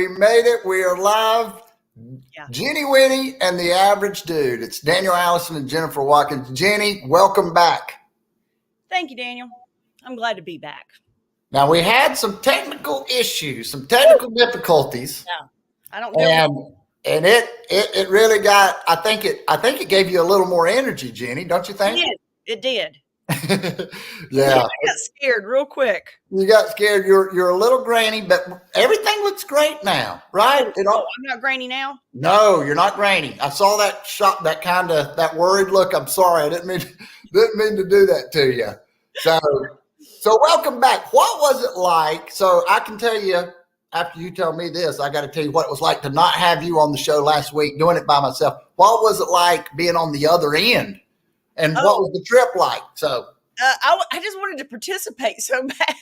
We made it. We are live. Yeah. Jenny, Winny, and the average dude. It's Daniel Allison and Jennifer Watkins. Jenny, welcome back. Thank you, Daniel. I'm glad to be back. Now, we had some technical issues, some technical difficulties. Yeah. I don't know. And it really got, I think it gave you a little more energy, Jenny, don't you think? It did. Yeah. I got scared real quick. You got scared. You're a little grainy, but everything looks great now, right? I'm not grainy now. No, you're not grainy. I saw that shot, that worried look. I'm sorry, I didn't mean to do that to you. So welcome back. What was it like? So I can tell you, after you tell me this, I got to tell you what it was like to not have you on the show last week, doing it by myself. What was it like being on the other end? And what was the trip like? So I just wanted to participate so bad.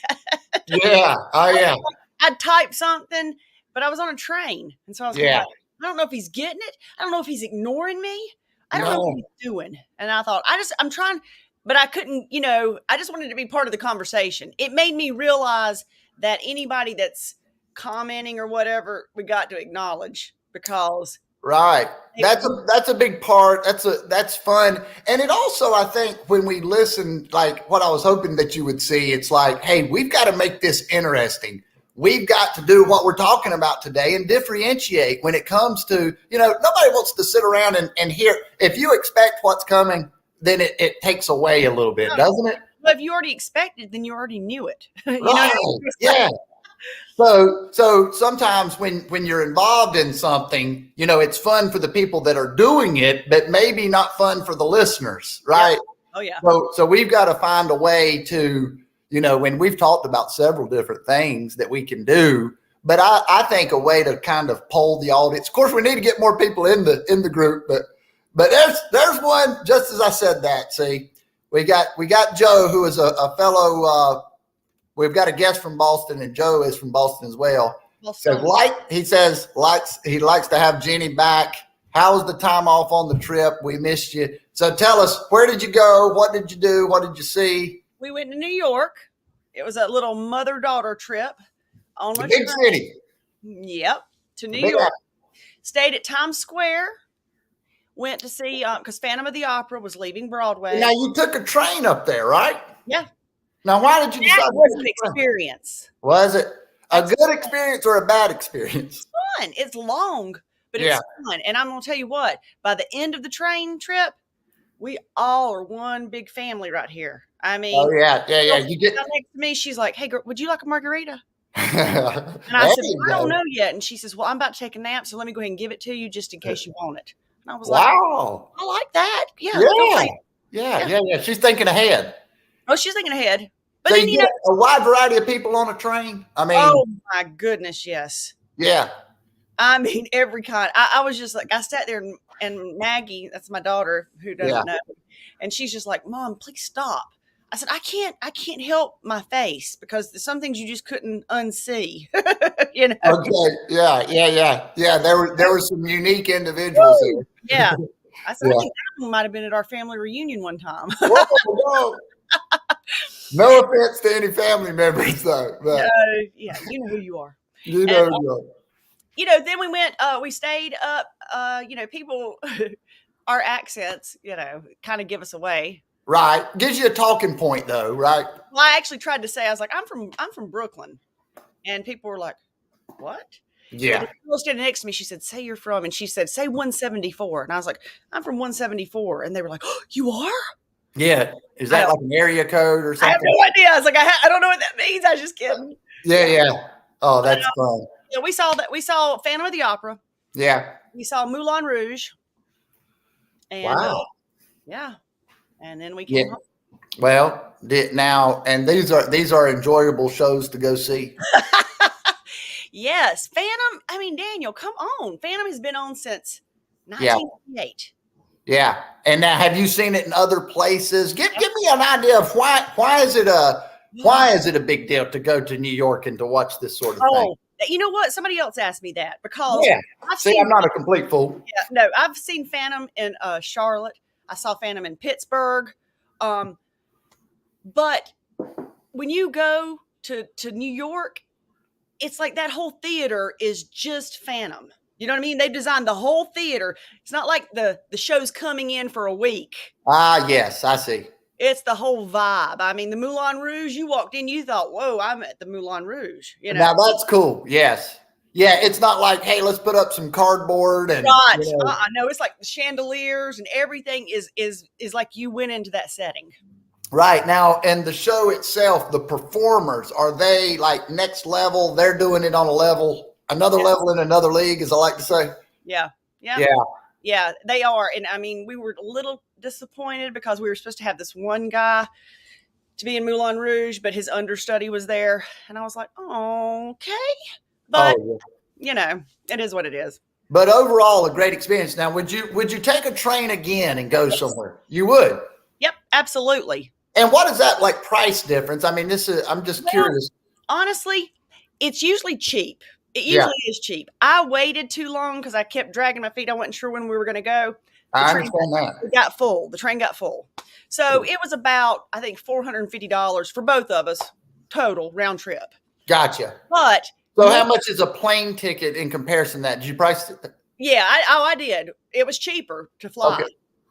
Yeah. Oh, yeah. I typed something, but I was on a train. And so I was like, I don't know if he's getting it. I don't know if he's ignoring me. I don't know what he's doing. And I thought, I'm trying, but I couldn't, I just wanted to be part of the conversation. It made me realize that anybody that's commenting or whatever, we got to acknowledge because. Right. That's a big part. That's fun. And it also, I think when we listen, like what I was hoping that you would see, it's like, hey, we've got to make this interesting. We've got to do what we're talking about today and differentiate when it comes to, nobody wants to sit around and hear. If you expect what's coming, then it takes away a little bit, doesn't it? Well, if you already expected, then you already knew it. Right. Yeah. So sometimes when you're involved in something, it's fun for the people that are doing it, but maybe not fun for the listeners, right? Yeah. Oh yeah. So we've got to find a way to, when we've talked about several different things that we can do, but I think a way to kind of poll the audience. Of course, we need to get more people in the group, but there's one. Just as I said that, see, we got Joe, who is a fellow. We've got a guest from Boston, and Joe is from Boston as well. So he likes to have Jenny back. How was the time off on the trip? We missed you. So tell us, where did you go? What did you do? What did you see? We went to New York. It was a little mother-daughter trip on a big city. Yep, to New York. Stayed at Times Square. Went to see because Phantom of the Opera was leaving Broadway. Now you took a train up there, right? Yeah. Now, why did you decide? That was an experience. Was it a good experience or a bad experience? It's fun. It's long, but it's fun. And I'm going to tell you what, by the end of the train trip, we all are one big family right here. I mean, oh, yeah. You get next to me. She's like, hey, girl, would you like a margarita? And I said, I don't know yet. And she says, well, I'm about to take a nap, so let me go ahead and give it to you just in case you want it. And I was like, wow, I like that. Yeah. She's thinking ahead. Oh, she's thinking ahead. But so then, you get a wide variety of people on a train. I mean, oh my goodness, yes. Yeah. I mean, every kind. I was just like, I sat there and Maggie, that's my daughter who doesn't know, and she's just like, Mom, please stop. I said, I can't help my face because there's some things you just couldn't unsee. Okay. Yeah. There were some unique individuals there. Yeah. I said, I think that might have been at our family reunion one time. Whoa. No offense to any family members, though. But yeah, you know who you are. You know who you are. Then we went. We stayed up. People, our accents, kind of give us away. Right, gives you a talking point, though, right? Well, I actually tried to say, I was like, I'm from Brooklyn, and people were like, what? Yeah. The girl standing next to me, she said, say you're from, and she said, say 174. And I was like, I'm from 174. And they were like, oh, you are? Yeah. Is that like an area code or something? I have no idea. I was like, I don't know what that means. I was just kidding. Yeah. Oh, that's fun. Yeah, we saw Phantom of the Opera. Yeah. We saw Moulin Rouge. And, wow. Yeah. And then we came home. Well, now, and these are enjoyable shows to go see. Yes. Phantom, I mean, Daniel, come on. Phantom has been on since 1988. Yeah. And now, have you seen it in other places? Give me an idea of why is it a big deal to go to New York and to watch this sort of thing? You know what? Somebody else asked me that because I'm not a complete fool. Yeah, no, I've seen Phantom in Charlotte. I saw Phantom in Pittsburgh. But when you go to New York, it's like that whole theater is just Phantom. You know what I mean? They've designed the whole theater. It's not like the show's coming in for a week. Ah, yes, I see. It's the whole vibe. I mean, the Moulin Rouge, you walked in, you thought, whoa, I'm at the Moulin Rouge. You know? Now that's cool. Yes. Yeah, it's not like, hey, let's put up some cardboard and right. No, it's like the chandeliers and everything is like you went into that setting. Right. Now, and the show itself, the performers, are they like next level? They're doing it on a level, another level in another league, as I like to say. Yeah. Yeah. Yeah. Yeah, they are. And I mean, we were a little disappointed because we were supposed to have this one guy to be in Moulin Rouge, but his understudy was there. And I was like, oh, okay. But, you know, it is what it is. But overall, a great experience. Now, would you take a train again and go somewhere? You would? Yep, absolutely. And what is that like price difference? I mean, I'm just curious. Honestly, it's usually cheap. It usually is cheap. I waited too long because I kept dragging my feet. I wasn't sure when we were going to go. I understand that. It got full. The train got full. So it was about, I think, $450 for both of us total round trip. Gotcha. But so how much is a plane ticket in comparison to that? Did you price it? Yeah, I did. It was cheaper to fly.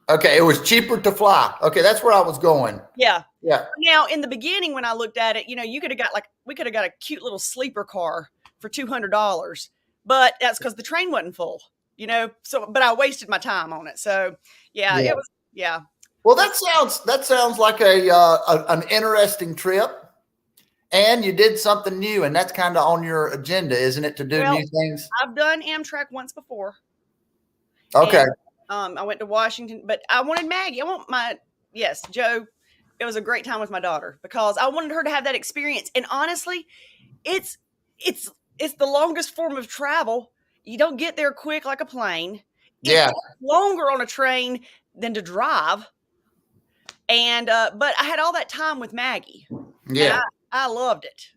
Okay, it was cheaper to fly. Okay, that's where I was going. Yeah. Yeah. Now, in the beginning, when I looked at it, you know, we could have got a cute little sleeper car for $200, but that's because the train wasn't full, you know. So, but I wasted my time on it. So, it was. Well, that sounds like an interesting trip, and you did something new, and that's kind of on your agenda, isn't it, to do new things? I've done Amtrak once before. Okay. And, I went to Washington, but I wanted Maggie. Joe. It was a great time with my daughter because I wanted her to have that experience. And honestly, it's the longest form of travel. You don't get there quick like a plane. It's longer on a train than to drive. And but I had all that time with Maggie. Yeah, I loved it.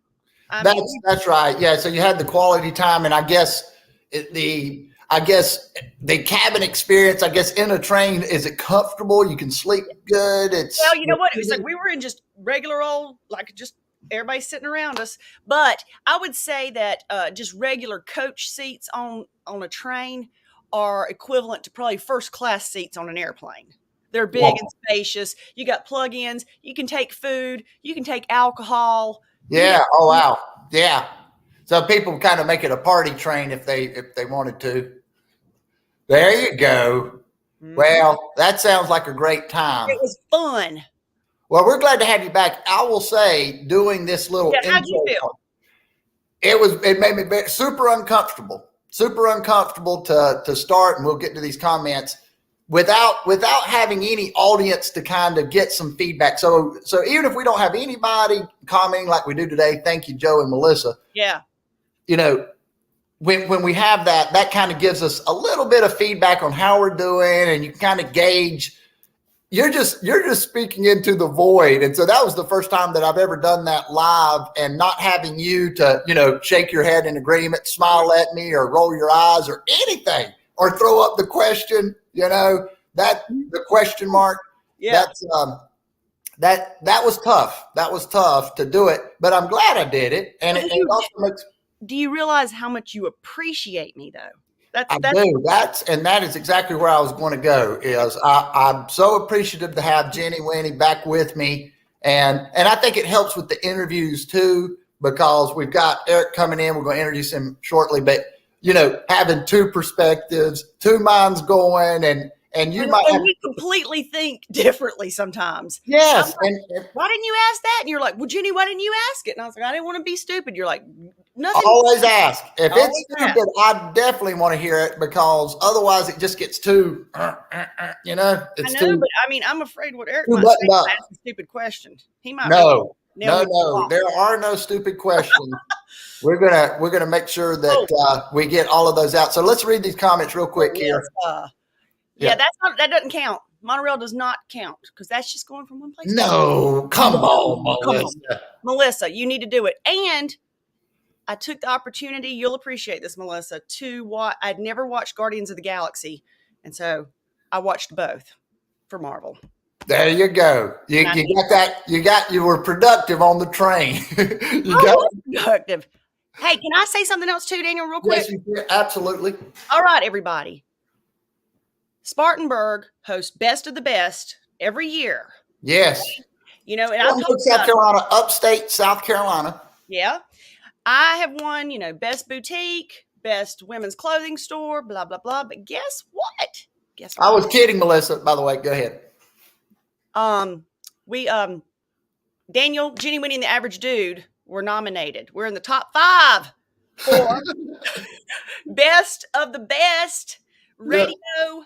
That's right. Yeah, so you had the quality time, and I guess the cabin experience. I guess in a train, is it comfortable? You can sleep good. Well, you know what? It was like we were in just regular old, like just everybody sitting around us. But I would say that just regular coach seats on a train are equivalent to probably first class seats on an airplane. They're big and spacious. You got plug-ins. You can take food. You can take alcohol. Yeah. Oh, wow. Yeah. So people kind of make it a party train if they wanted to. There you go. Mm-hmm. Well, that sounds like a great time. It was fun. Well, we're glad to have you back. I will say, doing this little how'd you feel? It made me super uncomfortable to start, and we'll get to these comments without having any audience to kind of get some feedback. So even if we don't have anybody commenting like we do today, thank you, Joe and Melissa. Yeah. You know, when we have that kind of gives us a little bit of feedback on how we're doing, and you can kind of gauge. You're just speaking into the void. And so that was the first time that I've ever done that live, and not having you to, you know, shake your head in agreement, smile at me, or roll your eyes or anything, or throw up the question, you know, the question mark. Yeah. That was tough. That was tough to do it, but I'm glad I did it. And it also makes. Do you realize how much you appreciate me, though? I do. That is exactly where I was going to go. Is I'm so appreciative to have Jenny Winny back with me, and I think it helps with the interviews too, because we've got Eric coming in. We're going to introduce him shortly, but you know, having two perspectives, two minds going, and you might. We completely think differently sometimes. Yes. Like, why didn't you ask that? And you're like, well, Jenny, why didn't you ask it? And I was like, I didn't want to be stupid. You're like, nothing. Always ask. If it's stupid, I definitely want to hear it, because otherwise it just gets too, you know. It's I know, but I mean, I'm afraid what Eric might say is ask a stupid question. He might. No. There are no stupid questions. We're gonna make sure that we get all of those out. So let's read these comments real quick here. That doesn't count. Monorail does not count, because that's just going from one place. No, come on, Melissa. Melissa, you need to do it. And I took the opportunity. You'll appreciate this, Melissa. To watch. I'd never watched Guardians of the Galaxy, and so I watched both for Marvel. There you go. You got that. You were productive on the train. Productive. Hey, can I say something else too, Daniel, real quick? Yes, you can. Absolutely. All right, everybody. Spartanburg hosts Best of the Best every year. Yes. You know, and I've talked South Carolina, upstate South Carolina. Yeah. I have won, best boutique, best women's clothing store, blah, blah, blah. But guess what? I was kidding, Melissa, by the way. Go ahead. Daniel, Jenny, Winny, and the Average Dude were nominated. We're in the top 5 for Best of the Best radio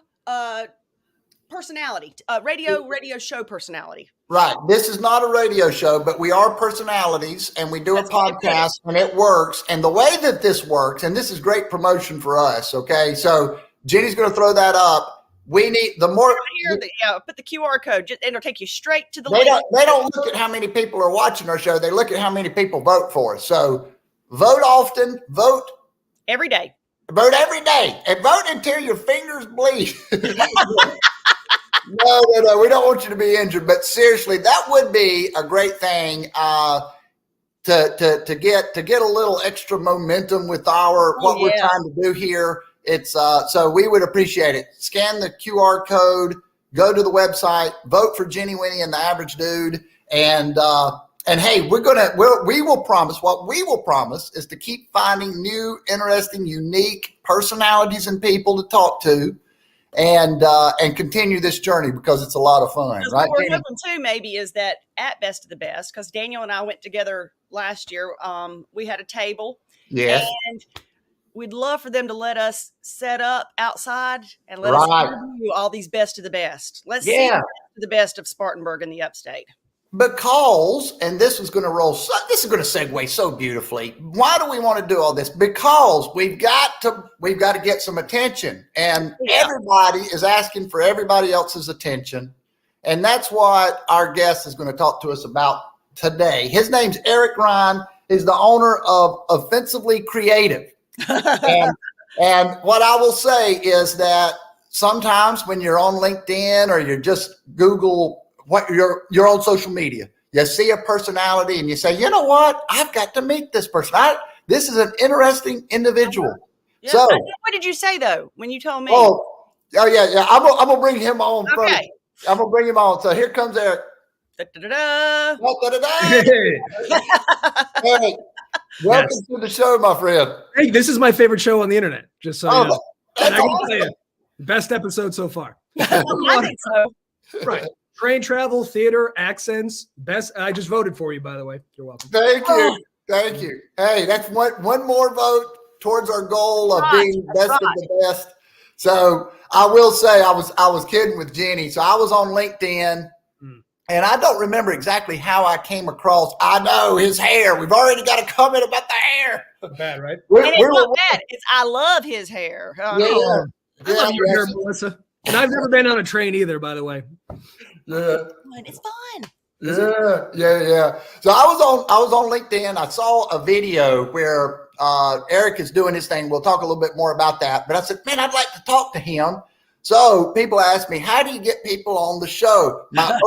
personality, radio show personality. Right. This is not a radio show, but we are personalities, and we do a podcast, and it works. And the way that this works, and this is great promotion for us, okay? So Jenny's going to throw that up. We need the more. Right here, put the QR code, and it'll take you straight to the link. They don't look at how many people are watching our show. They look at how many people vote for us. So vote often, vote every day. Vote every day, and vote until your fingers bleed. No, we don't want you to be injured. But seriously, that would be a great thing to get a little extra momentum with what we're trying to do here. It's so we would appreciate it. Scan the QR code, go to the website, vote for Jenny, Winny, and the Average Dude, and hey, we will promise. What we will promise is to keep finding new, interesting, unique personalities and people to talk to, and continue this journey because it's a lot of fun, right? What we're hoping too, maybe, is that at Best of the Best, because Daniel and I went together last year. We had a table, and we'd love for them to let us set up outside and let us review all these Best of the Best. Let's see the best of Spartanburg in the upstate. Because, and this is going to segue so beautifully. Why do we want to do all this? Because we've got to get some attention, and everybody is asking for everybody else's attention. And that's what our guest is going to talk to us about today. His name's Eric Ryan. He's the owner of Offensively Creative. and what I will say is that sometimes when you're on LinkedIn or you're just Google what you're on social media, you see a personality and you say, you know what? I've got to meet this person. This is an interesting individual. Yeah. So what did you say though when you told me? Oh yeah. I'm gonna bring him on. Okay. I'm gonna bring him on. So here comes Eric. Da-da-da-da. Hey, welcome to the show, my friend. Hey, this is my favorite show on the internet. Just so you know. That's awesome. Tell you, best episode so far. I think so. Right. Train travel, theater, accents, best. I just voted for you, by the way. You're welcome. Thank you. Thank you. Hey, that's one more vote towards our goal of being best of the best. So I will say I was kidding with Jenny. So I was on LinkedIn, and I don't remember exactly how I came across. I know his hair. We've already got a comment about the hair. Bad, right? It's not bad. I love his hair. I love your hair, Melissa. And I've never been on a train either, by the way. Yeah. It's fun. Yeah. So I was on LinkedIn. I saw a video where Eric is doing his thing. We'll talk a little bit more about that. But I said, man, I'd like to talk to him. So people ask me, how do you get people on the show? My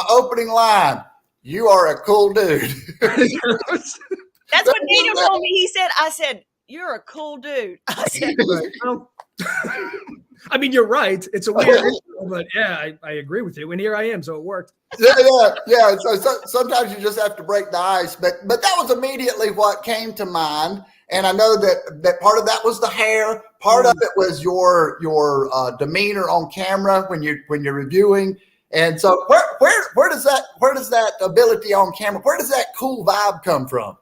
opening line, you are a cool dude. That's what Daniel told me. I said, you're a cool dude. I said, I mean, you're right. It's a weird intro, but yeah, I agree with you. And here I am, so it worked. Yeah. So sometimes you just have to break the ice. But that was immediately what came to mind. And I know that part of that was the hair. Part of it was your demeanor on camera when you're reviewing. And so where does that ability on camera, where does that cool vibe come from?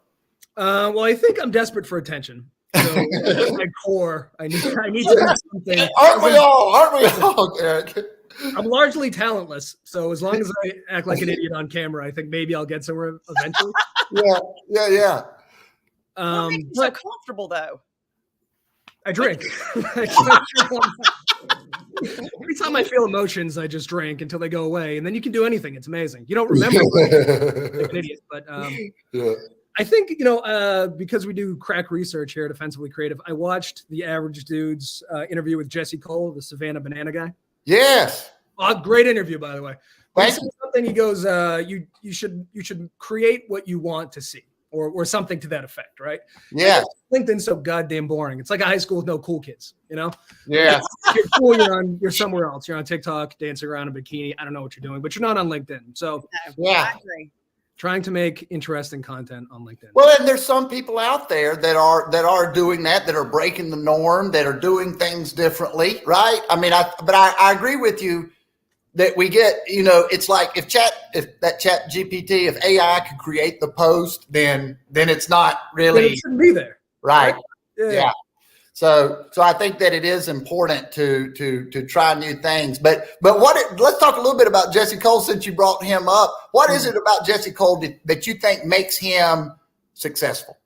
Well, I think I'm desperate for attention. So at my core, I need to do something. Aren't we all, Eric? I'm largely talentless, so as long as I act like an idiot on camera, I think maybe I'll get somewhere eventually. Yeah. What makes you so comfortable though? I drink. Every time I feel emotions, I just drink until they go away, and then you can do anything. It's amazing. You don't remember like an idiot, but I think, because we do crack research here at Offensively Creative, I watched the Average Dude's interview with Jesse Cole, the Savannah Banana guy. Yes. Great interview, by the way. Thank you. Something he goes, you should create what you want to see, or something to that effect, right? Yeah. LinkedIn's so goddamn boring. It's like a high school with no cool kids, you know? Yeah. You're cool, you're somewhere else. You're on TikTok, dancing around in a bikini. I don't know what you're doing, but you're not on LinkedIn. So yeah. I agree. Trying to make interesting content on LinkedIn. Well, and there's some people out there that are doing that are breaking the norm, that are doing things differently, right? I mean, I agree with you that we get, it's like if that chat GPT, if AI could create the post, then it's not really, it shouldn't be there. Right. Yeah. So I think that it is important to try new things. But let's talk a little bit about Jesse Cole since you brought him up. What is it about Jesse Cole that you think makes him successful?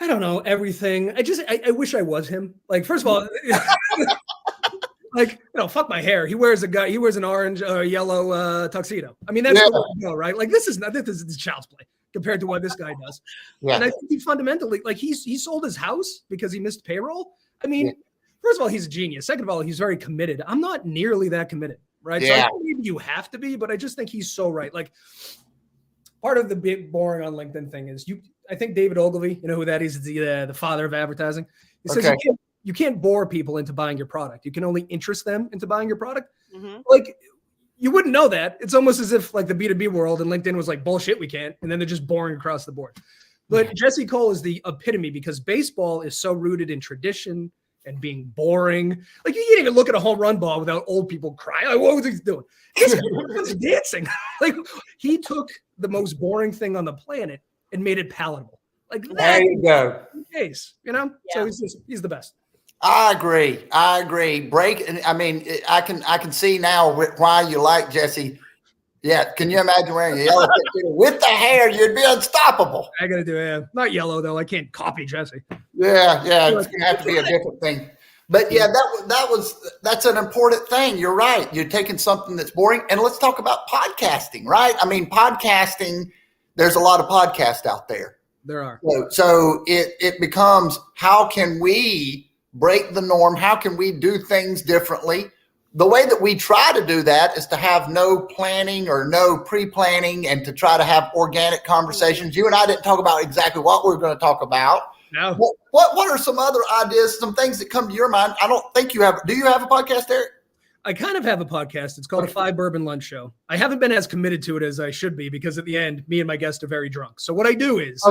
I don't know, everything. I wish I was him. Like, first of all, like, fuck my hair. He wears an orange or yellow tuxedo. I mean, that's the way to go, right? Like, this is child's play compared to what this guy does. Yeah. And I think he fundamentally, like, he sold his house because he missed payroll. I mean, first of all, he's a genius. Second of all, he's very committed. I'm not nearly that committed, right? Yeah. So I think maybe you have to be, but I just think he's so right. Like, part of the big boring on LinkedIn thing is I think David Ogilvy, you know who that is? The father of advertising. He says you can't bore people into buying your product. You can only interest them into buying your product. Mm-hmm. Like, you wouldn't know that. It's almost as if like the B2B world and LinkedIn was like, bullshit, we can't. And then they're just boring across the board. But Jesse Cole is the epitome because baseball is so rooted in tradition and being boring. Like, you can't even look at a home run ball without old people crying. Like, what was he doing? This guy was dancing. Like, he took the most boring thing on the planet and made it palatable. Like, there you go. Case, So he's the best. I agree. I mean, I can see now why you like Jesse. Yeah, can you imagine wearing a yellow tuxedo with the hair? You'd be unstoppable. I gotta do it. Not yellow though. I can't copy Jesse. Yeah, it's gonna have to be a different thing. But yeah, that's an important thing. You're right. You're taking something that's boring, and let's talk about podcasting, right? I mean, podcasting. There's a lot of podcasts out there. There are. So it becomes, how can we break the norm? How can we do things differently? The way that we try to do that is to have no planning or no pre-planning and to try to have organic conversations. You and I didn't talk about exactly what we're going to talk about. No. What are some other ideas, some things that come to your mind? I don't think you have. Do you have a podcast, Eric? I kind of have a podcast. It's called a 5 Bourbon Lunch Show. I haven't been as committed to it as I should be because at the end, me and my guests are very drunk. So what I do is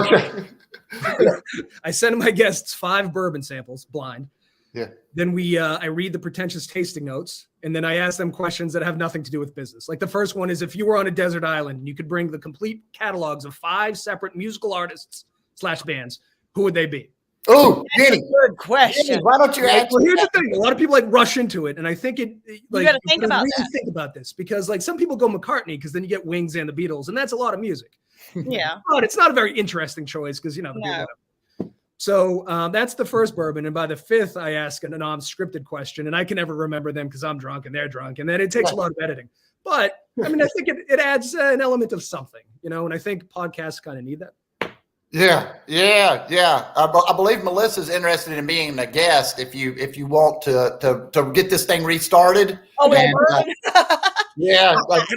I send my guests 5 bourbon samples blind. Yeah. Then I read the pretentious tasting notes, and then I ask them questions that have nothing to do with business. Like the first one is, if you were on a desert island and you could bring the complete catalogs of 5 separate musical artists / bands, who would they be? Oh, Winny. Good question. Why don't you ask? Well, here's the thing. A lot of people like rush into it, and I think you got to think about that. Think about this, because like some people go McCartney because then you get Wings and the Beatles, and that's a lot of music. Yeah. But it's not a very interesting choice because So that's the first bourbon. And by the 5th, I ask a non-scripted question, and I can never remember them because I'm drunk and they're drunk. And then it takes a lot of editing. But I mean, I think it adds an element of something, and I think podcasts kind of need that. Yeah. I believe Melissa's interested in being a guest if you want to get this thing restarted. Oh, yeah. Like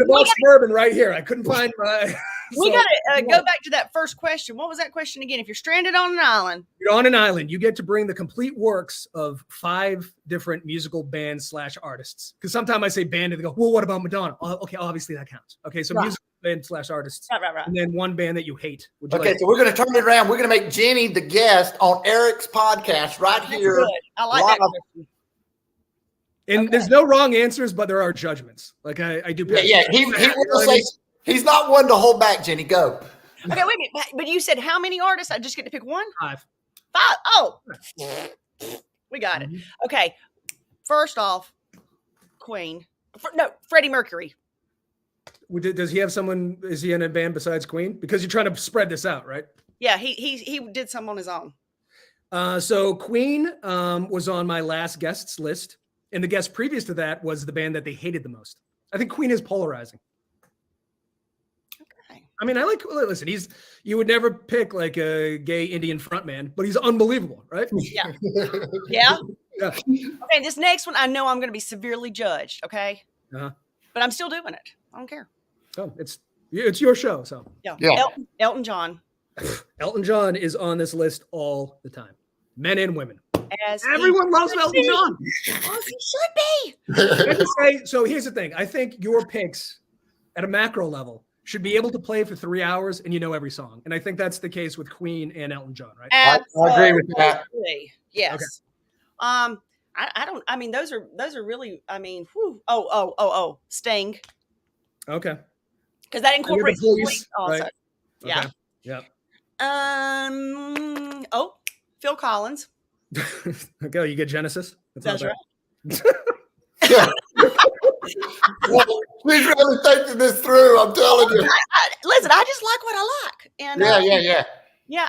bourbon right here. I couldn't find my. We got to go back to that first question. What was that question again? If you're stranded on an island. You're on an island. You get to bring the complete works of 5 different musical bands / artists. Because sometimes I say band and they go, well, what about Madonna? Okay, obviously that counts. Okay, so musical band / artists. Right. And then one band that you hate. Okay, so we're going to turn it around. We're going to make Jenny the guest on Eric's podcast right here. Good. I like that question. And there's no wrong answers, but there are judgments. Like I do. Yeah. He will say. He's not one to hold back, Jenny. Go. Okay, wait a minute. But you said how many artists? I just get to pick one? 5. Oh, we got it. Okay. First off, Queen. Freddie Mercury. Does he have someone? Is he in a band besides Queen? Because you're trying to spread this out, right? Yeah, he did some on his own. So Queen was on my last guests list, and the guest previous to that was the band that they hated the most. I think Queen is polarizing. I mean, listen, you would never pick like a gay Indian frontman, but he's unbelievable, right? Yeah. Yeah. Okay, this next one, I know I'm going to be severely judged, okay? Uh-huh. But I'm still doing it. I don't care. Oh, it's your show, so. Yeah. Elton John. Elton John is on this list all the time, men and women. As Everyone loves Elton John. As he should be. So here's the thing. I think your picks at a macro level should be able to play for 3 hours and you know every song. And I think that's the case with Queen and Elton John, right? I agree with that. Yes. Okay. I mean, those are really, I mean, whew. Oh, Sting. Okay. Because that incorporates Police also. Right? Yeah. Okay. Yeah. Phil Collins. Okay, you get Genesis. That's right. Yeah. Please really thinking this through. I'm telling you. Listen, I just like what I like. And yeah. Yeah.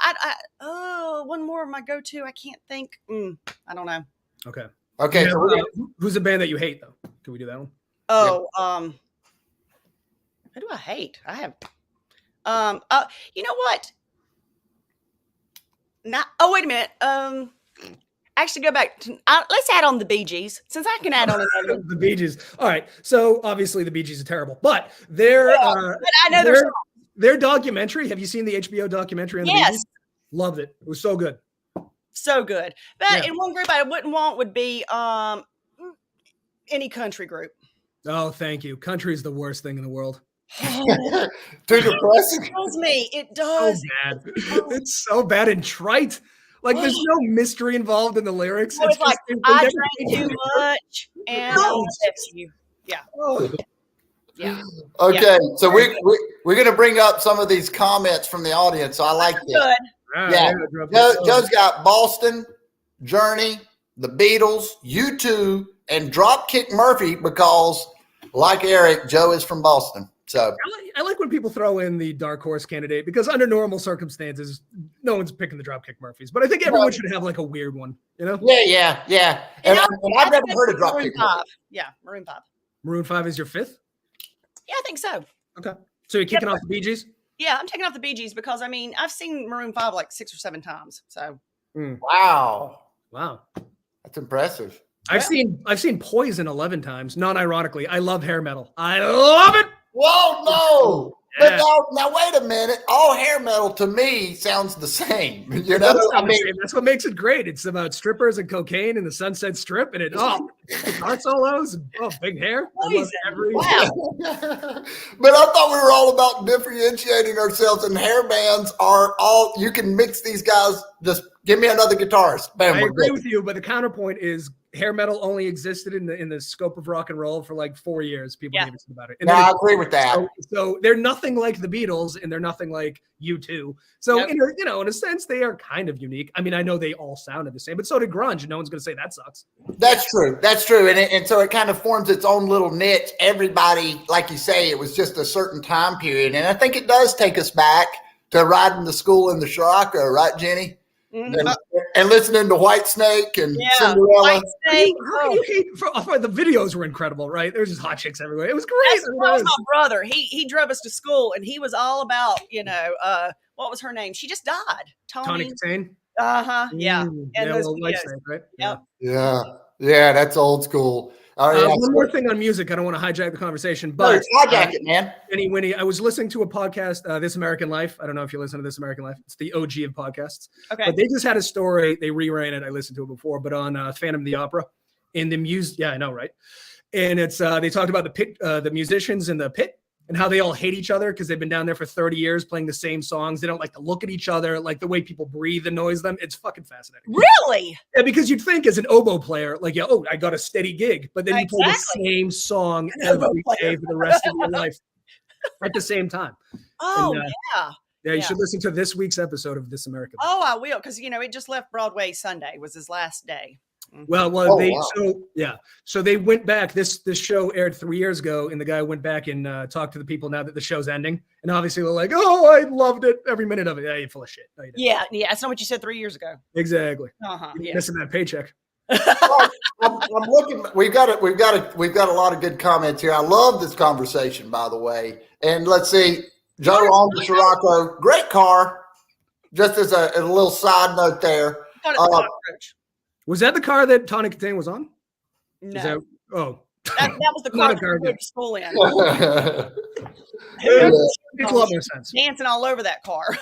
One more of my go-to. I can't think. I don't know. Okay. Okay. So who's a band that you hate though? Can we do that one? Who do I hate? I have. You know what? Wait a minute. Actually, go back. Let's add on the Bee Gees, since I can add on another one. The Bee Gees. All right. So obviously the Bee Gees are terrible, but their their documentary. Have you seen the HBO documentary on the Bee Gees? Loved it. It was so good. So good. But in one group I wouldn't want would be any country group. Oh, thank you. Country is the worst thing in the world. Too depressing. It tells me. It does. So bad. It's so bad and trite. Like there's no mystery involved in the lyrics. It's like I drank too much and I left you. Yeah. Yeah. Okay, so we're gonna bring up some of these comments from the audience. So I like this. Good. Yeah. Joe's got Boston, Journey, the Beatles, U2, and Dropkick Murphy because, like Eric, Joe is from Boston. So I like when people throw in the dark horse candidate because under normal circumstances, no one's picking the Dropkick Murphys. But I think everyone should have like a weird one, you know? Yeah. And I've never heard of Dropkick Murphy. Yeah, Maroon 5. Maroon 5 is your fifth? Yeah, I think so. Okay. So you're kicking off the Bee Gees? Yeah, I'm taking off the Bee Gees because, I mean, I've seen Maroon 5 like 6 or 7 times. So. Wow. That's impressive. I've seen Poison 11 times. Non-ironically, I love hair metal. I love it. Whoa, no. Yeah. But now wait a minute. All hair metal to me sounds the same. You know, that's what makes it great. It's about strippers and cocaine and the Sunset Strip, and guitar solos, big hair. Wow. But I thought we were all about differentiating ourselves, and hair bands are all. You can mix these guys. Just give me another guitarist. Bam, I agree with you, but the counterpoint is hair metal only existed in the scope of rock and roll for like 4 years. People gave us about it. And I agree with that. So they're nothing like the Beatles, and they're nothing like U2. So in a sense, they are kind of unique. I mean, I know they all sounded the same, but so did grunge. And no one's going to say that sucks. That's true. And so it kind of forms its own little niche. Everybody, like you say, it was just a certain time period, and I think it does take us back to riding to school in the Scirocco, right, Jenny? Mm-hmm. And listening to Whitesnake and Cinderella. Whitesnake. How can you hate? The videos were incredible, right? There was just hot chicks everywhere. It was great. That was my brother. He drove us to school, and he was all about, what was her name? She just died. Tawny Kitaen. Yeah. And those Whitesnake, right? Yeah. That's old school. All right, one more thing on music. I don't want to hijack the conversation, but hijack it, man. Winnie, I was listening to a podcast, This American Life. I don't know if you listen to This American Life. It's the OG of podcasts. Okay. But they just had a story. They reran it. I listened to it before, but on Phantom of the Opera in the music. Yeah, I know, right? And it's they talked about the musicians in the pit and how they all hate each other because they've been down there for 30 years playing the same songs. They don't like to look at each other, like the way people breathe annoys them. It's fucking fascinating. Really? Yeah, because you'd think as an oboe player, like, I got a steady gig, but then you play the same song every day for the rest of your life at the same time. Oh, and, Yeah, you should listen to this week's episode of This American Life. Oh, I will, because, it just left Broadway Sunday, was his last day. So they went back. This show aired 3 years ago, and the guy went back and talked to the people now that the show's ending. And obviously they're like, "Oh, I loved it, every minute of it." Yeah, you're full of shit. No, yeah, that's not what you said 3 years ago. Exactly. You're missing that paycheck. I'm looking. We've got a lot of good comments here. I love this conversation, by the way. And let's see, Joe on the Scirocco, great car. Just as a little side note there. Was that the car that Tawny Kitaen was on? No. That was the car that we went to school in. Makes a lot more sense. Dancing all over that car.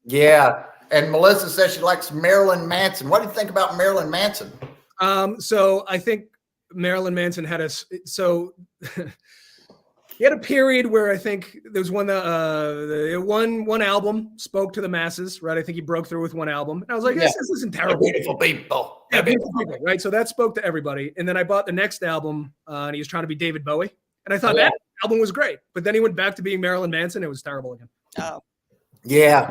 Yeah. And Melissa says she likes Marilyn Manson. What do you think about Marilyn Manson? So I think Marilyn Manson had he had a period where I think there was one album spoke to the masses, right? I think he broke through with one album. And I was like, this isn't terrible. Beautiful people. Yeah, beautiful people, right? So that spoke to everybody. And then I bought the next album, and he was trying to be David Bowie. And I thought that album was great. But then he went back to being Marilyn Manson. It was terrible again. Oh. Yeah.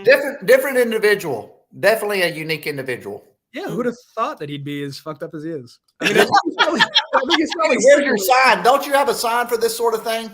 Different individual. Definitely a unique individual. Yeah, who'd have thought that he'd be as fucked up as he is? I mean, Where's your sign? Don't you have a sign for this sort of thing?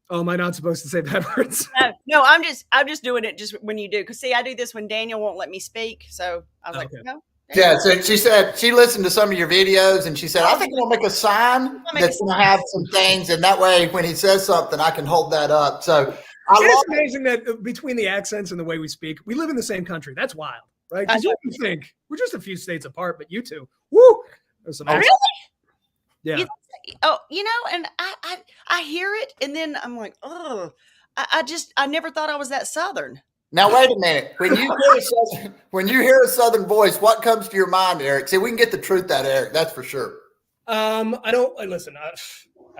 Oh, am I not supposed to say bad words? No, I'm just doing it just when you do. Because see, I do this when Daniel won't let me speak. So I was like, no. Yeah, so she said she listened to some of your videos and she said, I think I'm gonna make a sign that's gonna have some things, and that way when he says something, I can hold that up. So it's amazing that between the accents and the way we speak, we live in the same country. That's wild. Right? Because you think we're just a few states apart, but you two, woo! Really? Yeah. And I hear it, and then I'm like, oh, I never thought I was that Southern. Now wait a minute. When you hear a Southern voice, what comes to your mind, Eric? See, we can get the truth out of Eric. That's for sure. I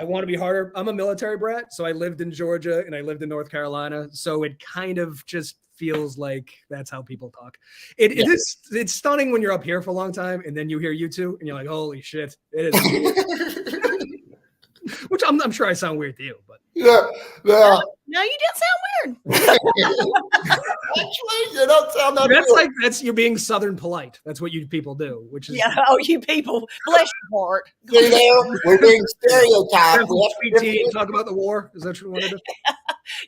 want to be harder. I'm a military brat, so I lived in Georgia and I lived in North Carolina, so it kind of just feels like that's how people talk. It's stunning when you're up here for a long time and then you hear you two and you're like, holy shit, it is. Which I'm sure I sound weird to you, but yeah. No, you didn't sound weird. Actually, you don't sound that weird. That's you being Southern polite. That's what you people do, which is you people, bless your heart. We're being stereotyped. Talk about the war. Is that what you wanted to do?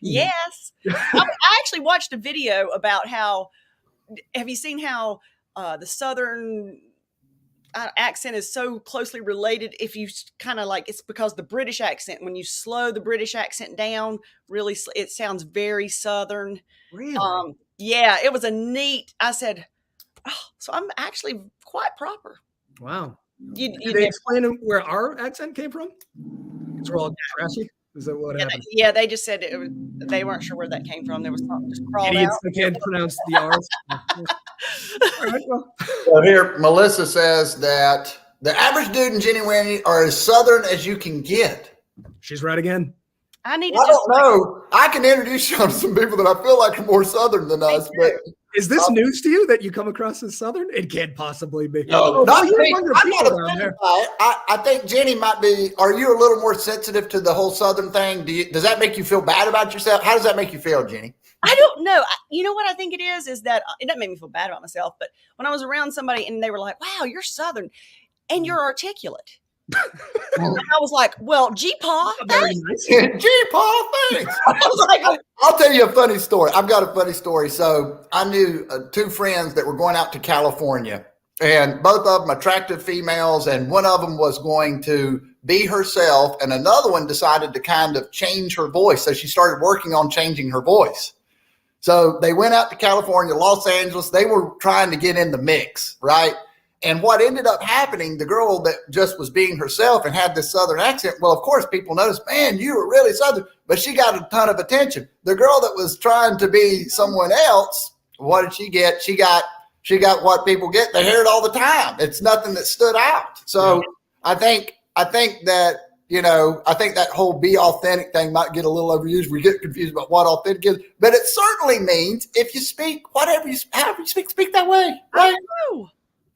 Yes. I actually watched a video about have you seen how the Southern accent is so closely related? If you kind of it's because the British accent, when you slow the British accent down, really, it sounds very Southern. Really? Yeah, it was I said, so I'm actually quite proper. Wow. Did they explain where our accent came from? Because we're all trashy. Is that what happened? Yeah, they just said they weren't sure where that came from. There was something just crawled Idiots out. They can't pronounce the R's. All right, well. So here, Melissa says that the average dude and Jenny Winny are as Southern as you can get. She's right again. I don't know. I can introduce you to some people that I feel like are more Southern than us. But is this news to you that you come across as Southern? It can't possibly be. No, not me. I'm not offended by it. I think Jenny might be. Are you a little more sensitive to the whole Southern thing? Does that make you feel bad about yourself? How does that make you feel, Jenny? I don't know. You know what I think it is that it doesn't make me feel bad about myself. But when I was around somebody and they were like, wow, you're Southern and you're articulate. And I was like, well, G-Paw, thanks. G-Paw, thanks. I'll tell you a funny story. I've got a funny story. So I knew two friends that were going out to California, and both of them attractive females, and one of them was going to be herself, and another one decided to kind of change her voice. So she started working on changing her voice. So they went out to California, Los Angeles. They were trying to get in the mix, right? And what ended up happening, the girl that just was being herself and had this Southern accent, well, of course, people noticed, man, you were really Southern, but she got a ton of attention. The girl that was trying to be someone else, what did she get? She got what people get. They hear it all the time. It's nothing that stood out. So I think that, I think that whole be authentic thing might get a little overused. We get confused about what authentic is, but it certainly means if you speak, however you speak that way, right? I know.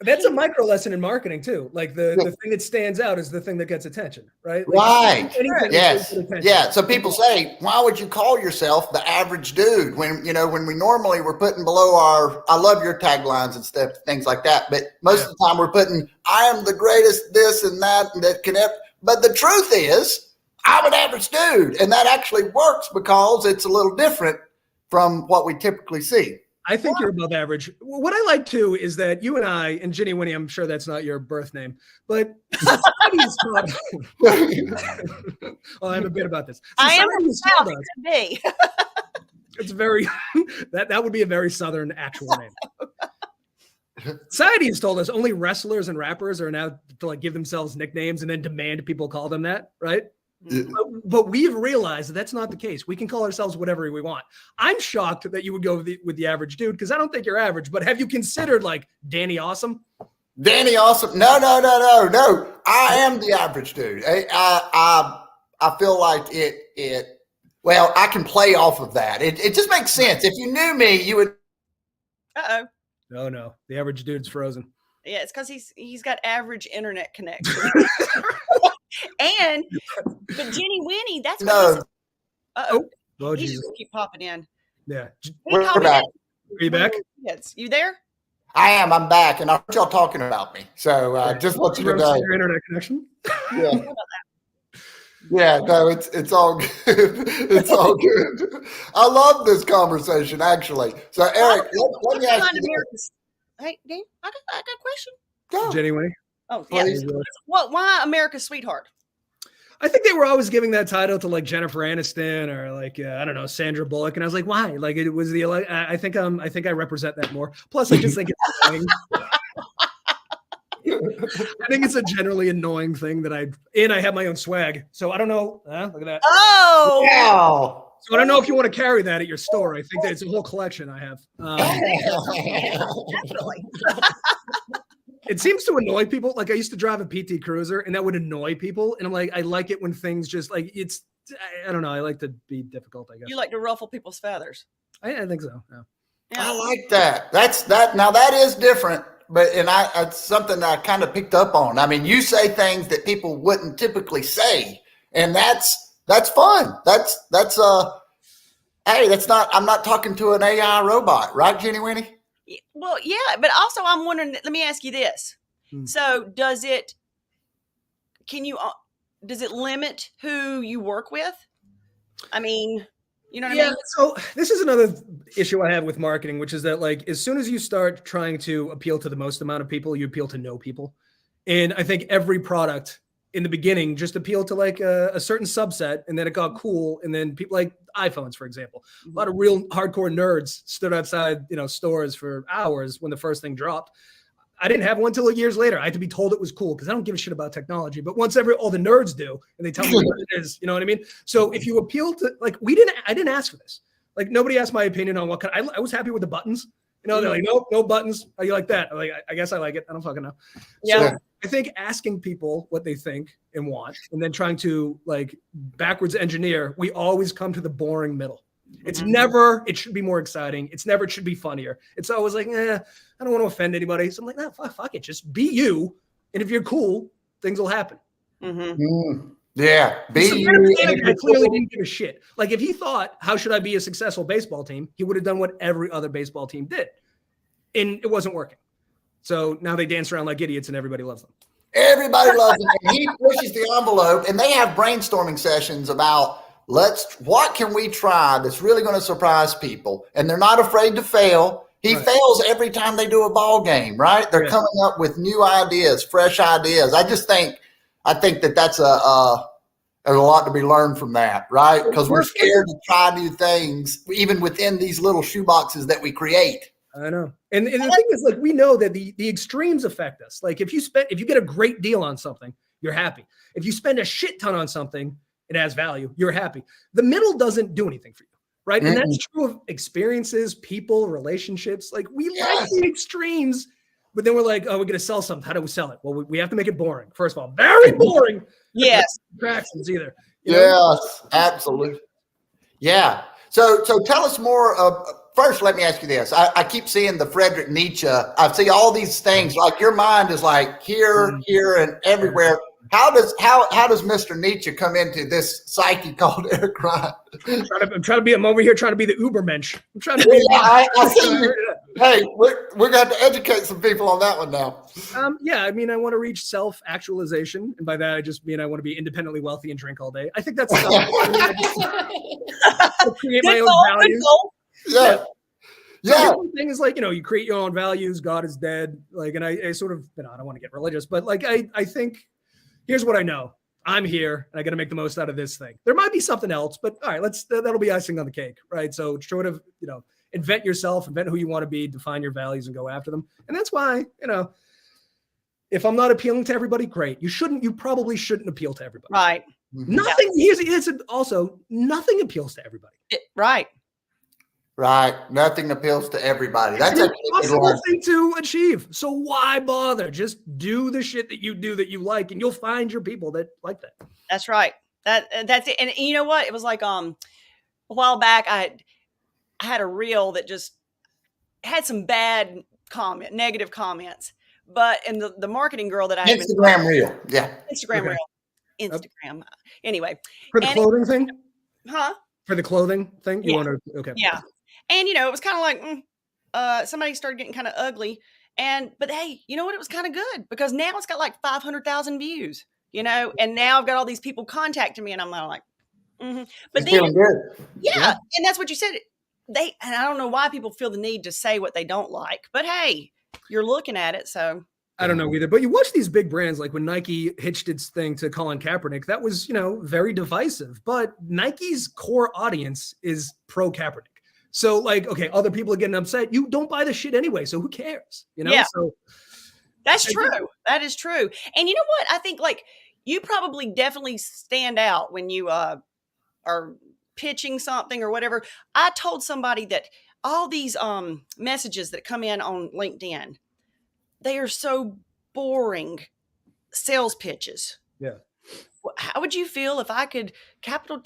That's a micro lesson in marketing too. Like the thing that stands out is the thing that gets attention, right? Right. Yes. Yeah. So people say, why would you call yourself the average dude when we normally we're putting below I love your taglines and stuff, things like that. But most of the time we're putting, I am the greatest this and that can ever. But the truth is I'm an average dude. And that actually works because it's a little different from what we typically see. I think you're above average. What I like too is that you and I, and Jenny Winny, I'm sure that's not your birth name, but society's taught. Well, I have a bit about this. I am proud to be. It's very that would be a very Southern actual name. Society has told us only wrestlers and rappers are now to like give themselves nicknames and then demand people call them that, right? But we've realized that that's not the case. We can call ourselves whatever we want. I'm shocked that you would go with the average dude because I don't think you're average. But have you considered like Danny Awesome? Danny Awesome? No. I am the average dude. I feel like it. Well, I can play off of that. It just makes sense. If you knew me, you would. No. The average dude's frozen. Yeah, it's because he's got average internet connection. But Jenny Winny, that's what he just keep popping in. Yeah. We're back. Are you back? Yes. You there? I am. I'm back, and I heard y'all talking about me. So just let you know. Your internet connection. Yeah. Yeah. No, it's all good. It's all good. I love this conversation, actually. So Eric, let me ask you. Hey, Dean, I got a question. Go. Jenny Winny. Oh, yeah. Why America's Sweetheart? I think they were always giving that title to like Jennifer Aniston or like I don't know, Sandra Bullock, and I was like, why? Like it was the I think I represent that more. Plus, I just think it's annoying. I think it's a generally annoying thing that I have my own swag, so I don't know. Look at that. Oh, wow. So I don't know if you want to carry that at your store. I think that's a whole collection I have. definitely. It seems to annoy people. Like I used to drive a PT Cruiser and that would annoy people. And I'm like, I like it when things just like I don't know. I like to be difficult, I guess. You like to ruffle people's feathers. I think so. Yeah. I like that. That's that. Now that is different, but it's something that I kind of picked up on. I mean, you say things that people wouldn't typically say, and that's fun. Hey, that's not. I'm not talking to an AI robot, right, Jenny Winny? Well, yeah, but also I'm wondering. Let me ask you this: So, does it limit who you work with? I mean, you know what I mean? So this is another issue I have with marketing, which is that like as soon as you start trying to appeal to the most amount of people, you appeal to no people. And I think every product in the beginning just appealed to like a certain subset, and then it got cool. And then people like iPhones, for example, a lot of real hardcore nerds stood outside, stores for hours when the first thing dropped. I didn't have one until years later. I had to be told it was cool because I don't give a shit about technology. But once all the nerds do, and they tell me what it is, you know what I mean? So if you appeal to like, I didn't ask for this. Like nobody asked my opinion on what kind. I was happy with the buttons. They're like, nope, no buttons. How you like that? I'm like, I guess I like it. I don't fucking know. Yeah. So I think asking people what they think and want, and then trying to like backwards engineer, we always come to the boring middle. It's never, it should be more exciting. It should be funnier. It's always like, I don't want to offend anybody. So I'm like, fuck it. Just be you. And if you're cool, things will happen. Yeah. I clearly didn't give a shit. Like if he thought, how should I be a successful baseball team? He would have done what every other baseball team did. And it wasn't working. So now they dance around like idiots and everybody loves them. Everybody loves him. And he pushes the envelope, and they have brainstorming sessions about what can we try that's really going to surprise people? And they're not afraid to fail. He fails every time they do a ball game, right? They're coming up with new ideas, fresh ideas. I think that's there's a lot to be learned from that, right? Because we're scared to try new things, even within these little shoeboxes that we create. I know. And the thing is, like, we know that the extremes affect us. Like if you get a great deal on something, you're happy. If you spend a shit ton on something, it has value, you're happy. The middle doesn't do anything for you, right? And that's true of experiences, people, relationships. Like we like the extremes, but then we're like, oh, we're going to sell something. How do we sell it? Well, we have to make it boring. First of all, very boring. Yes. Attractions either. Yes, absolutely. Yeah. So tell us more. First, let me ask you this. I keep seeing the Friedrich Nietzsche. I see all these things. Like your mind is like here, and everywhere. How does Mr. Nietzsche come into this psyche called Eric Ryan? I'm trying to be. I'm over here trying to be the Ubermensch. I'm trying to be. I see you. Hey, we're going to have to educate some people on that one now. Yeah, I mean, I want to reach self-actualization, and by that I just mean I want to be independently wealthy and drink all day. I think that's create my own values. Yeah. Yeah. The thing is, like, you create your own values. God is dead. Like, and I sort of, I don't want to get religious, but like, I think here's what I know. I'm here and I got to make the most out of this thing. There might be something else, but all right, that'll be icing on the cake, right? So sort of, invent yourself, invent who you want to be, define your values and go after them. And that's why, if I'm not appealing to everybody, great. You probably shouldn't appeal to everybody. Right. Nothing, nothing appeals to everybody. Right. Right. Nothing appeals to everybody. That's an impossible thing to achieve. So why bother? Just do the shit that you do that you like, and you'll find your people that like that. That's right. That's it. And you know what? It was like a while back, I had a reel that just had some negative comments. But in the marketing girl that I had Instagram reel. Yeah. Instagram reel. Instagram. Anyway. For the clothing thing? Huh? For the clothing thing? Okay. Yeah. And, it was kind of like, somebody started getting kind of ugly. But hey, you know what? It was kind of good because now it's got like 500,000 views, and now I've got all these people contacting me and I'm like, mm-hmm. But then, yeah. And that's what you said. And I don't know why people feel the need to say what they don't like, but hey, you're looking at it. So I don't know either, but you watch these big brands, like when Nike hitched its thing to Colin Kaepernick, that was, very divisive, but Nike's core audience is pro Kaepernick. So like, okay, other people are getting upset. You don't buy the shit anyway. So who cares? Yeah. So that's true. That is true. And you know what? I think like you probably definitely stand out when you are pitching something or whatever. I told somebody that all these messages that come in on LinkedIn, they are so boring sales pitches. Yeah. How would you feel if I could capital, and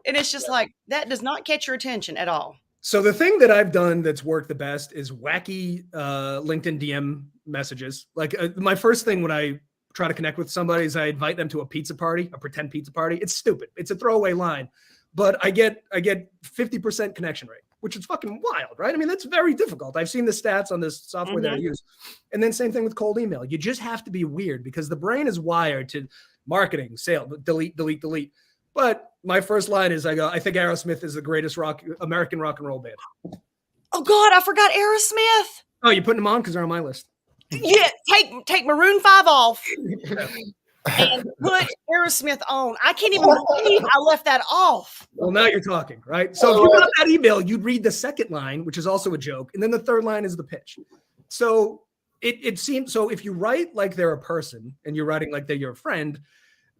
it's just like, that does not catch your attention at all. So the thing that I've done that's worked the best is wacky LinkedIn DM messages. Like my first thing when I try to connect with somebody is I invite them to a pizza party, a pretend pizza party. It's stupid. It's a throwaway line, but I get 50% connection rate, which is fucking wild, right? I mean, that's very difficult. I've seen the stats on this software that I use. And then same thing with cold email. You just have to be weird because the brain is wired to marketing, sale, delete. But my first line is I think Aerosmith is the greatest American rock and roll band. Oh God, I forgot Aerosmith. Oh, you're putting them on because they're on my list. Yeah, take Maroon 5 off and put Aerosmith on. I can't even believe I left that off. Well, now you're talking, right? So if you got that email, you'd read the second line, which is also a joke, and then the third line is the pitch. So it seems, so if you write like they're a person and you're writing like they're your friend,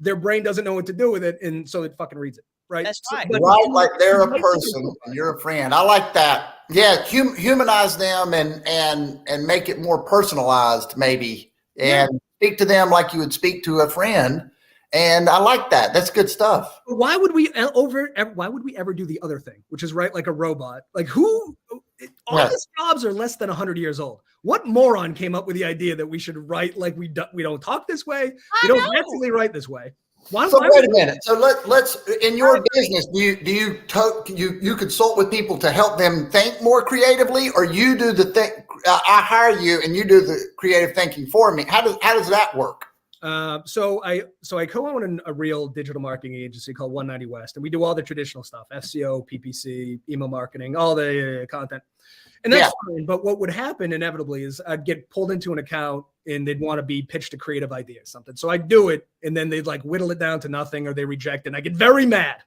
their brain doesn't know what to do with it, and so it fucking reads it, right? That's right. Write like they're a person and you're a friend. I like that. Yeah, humanize them and make it more personalized, maybe, and speak to them like you would speak to a friend. And I like that. That's good stuff. Why would we ever do the other thing, which is write like a robot? Like all these jobs are less than 100 years old. What moron came up with the idea that we should write like we don't talk this way? We don't naturally write this way. Wait a minute. So let's in your business, do you consult with people to help them think more creatively, or you do the thing? I hire you and you do the creative thinking for me. How does that work? So I co-own a real digital marketing agency called 190 West, and we do all the traditional stuff: SEO, PPC, email marketing, all the content. And that's fine. But what would happen inevitably is I'd get pulled into an account and they'd want to be pitched a creative idea or something. So I'd do it and then they'd like whittle it down to nothing or they reject it. And I get very mad.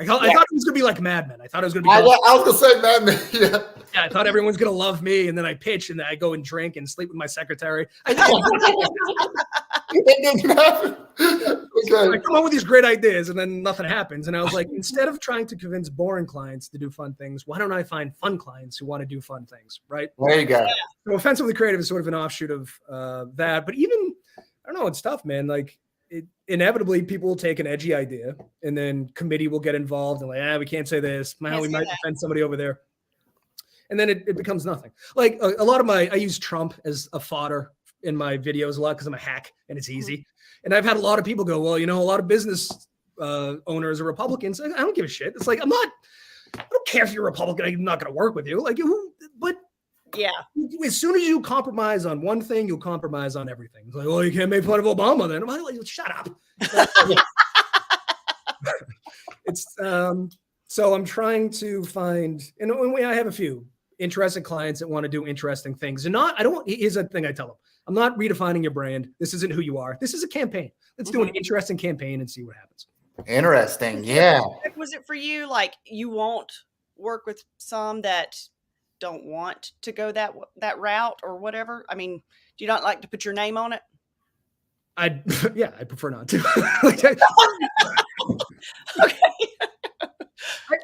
I thought it was going to be like Mad Men. I thought it was going to be. I was going to say Mad Men. Yeah, I thought everyone's going to love me. And then I pitch and then I go and drink and sleep with my secretary. It didn't happen. Okay. I come up with these great ideas and then nothing happens. And I was like, instead of trying to convince boring clients to do fun things, why don't I find fun clients who want to do fun things, right? There you go. So Offensively Creative is sort of an offshoot of that. But even, I don't know, it's tough, man. Like inevitably people will take an edgy idea and then committee will get involved and like, we can't say this. We might offend somebody over there. And then it becomes nothing. Like a lot of I use Trump as a fodder in my videos a lot because I'm a hack and it's easy. And I've had a lot of people go, well, a lot of business owners are Republicans. I don't give a shit. It's like, I don't care if you're Republican. I'm not going to work with you. Like, but yeah, as soon as you compromise on one thing, you'll compromise on everything. It's like, well, you can't make fun of Obama then. I'm like, shut up. So I'm trying to find, and I have a few interesting clients that want to do interesting things. And here's the thing I tell them. I'm not redefining your brand. This isn't who you are. This is a campaign. Let's do an interesting campaign and see what happens. Interesting. Yeah. Was it for you? Like you won't work with some that don't want to go that route or whatever? I mean, do you not like to put your name on it? I prefer not to. Okay.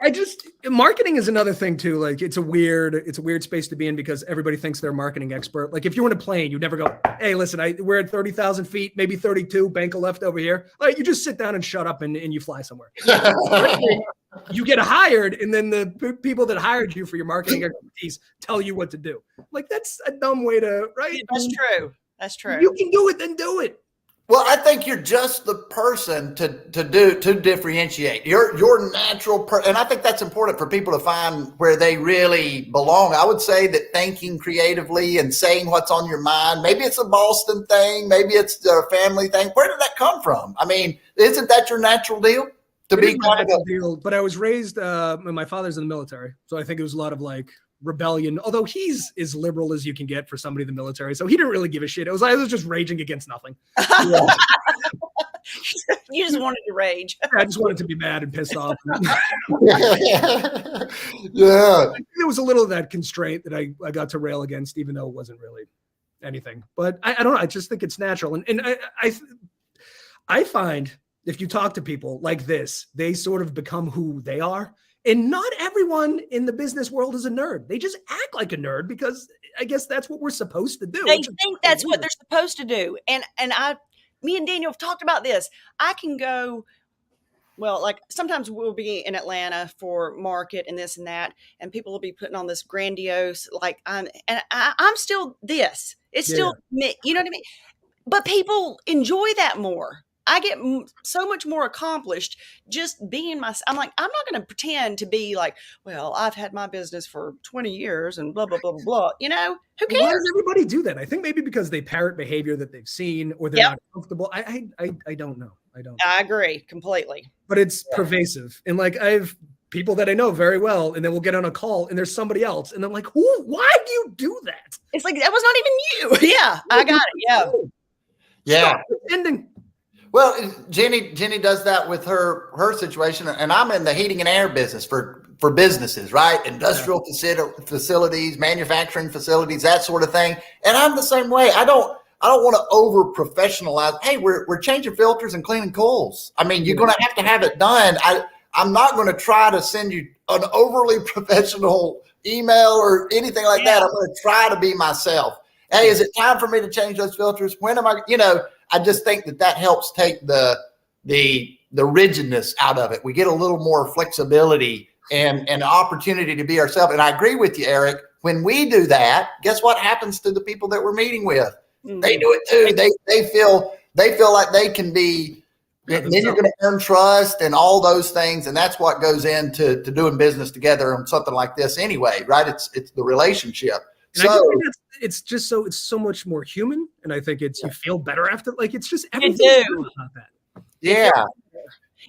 I just marketing is another thing too. Like it's a weird space to be in because everybody thinks they're a marketing expert. Like if you're in a plane, you never go, hey, listen, we're at 30,000 feet, maybe 32, bank a left over here. Like you just sit down and shut up and you fly somewhere. You get hired, and then the people that hired you for your marketing expertise tell you what to do. Like that's a dumb way to, right? That's true. That's true. You can do it, then do it. Well, I think you're just the person to differentiate. Your natural and I think that's important for people to find where they really belong. I would say that thinking creatively and saying what's on your mind, maybe it's a Boston thing, maybe it's a family thing. Where did that come from? I mean, isn't that your natural deal? To be kind of a deal, but I was raised, my father's in the military. So I think it was a lot of like rebellion, although he's as liberal as you can get for somebody in the military. So he didn't really give a shit. I was just raging against nothing. Yeah. You just wanted to rage. I just wanted to be mad and pissed off. Yeah. There was a little of that constraint that I got to rail against, even though it wasn't really anything. But I don't know. I just think it's natural. And I find if you talk to people like this, they sort of become who they are. And not everyone in the business world is a nerd. They just act like a nerd because I guess that's what we're supposed to do. They think that's what they're supposed to do. And me and Daniel have talked about this. I can go, well, like sometimes we'll be in Atlanta for market and this and that, and people will be putting on this grandiose, like I'm still this. It's still me. You know what I mean? But people enjoy that more. I get so much more accomplished just being myself. I'm like, I'm not going to pretend to be like, well, I've had my business for 20 years and blah, blah, blah, blah, blah. You know, who cares? Why does everybody do that? I think maybe because they parrot behavior that they've seen or they're not comfortable. I don't know. I agree completely. But it's pervasive. And like I have people that I know very well, and then we'll get on a call and there's somebody else. And I'm like, why do you do that? It's like, that was not even you. Yeah, I got it. Yeah. Yeah. Ending. Well, Jenny does that with her situation, and I'm in the heating and air business for businesses, right? Industrial facilities, manufacturing facilities, that sort of thing. And I'm the same way. I don't want to over professionalize. Hey, we're changing filters and cleaning coils. I mean, you're going to have it done. I'm not going to try to send you an overly professional email or anything like that. I'm going to try to be myself. Hey, is it time for me to change those filters? When am I? I just think that helps take the rigidness out of it. We get a little more flexibility and an opportunity to be ourselves. And I agree with you, Eric. When we do that, guess what happens to the people that we're meeting with? Mm-hmm. They do it too. They feel like they can be. Then you're going to earn trust and all those things, and that's what goes into doing business together on something like this anyway, right? It's the relationship. And so it's so much more human, and I think you feel better after. Like it's just everything about that. Yeah,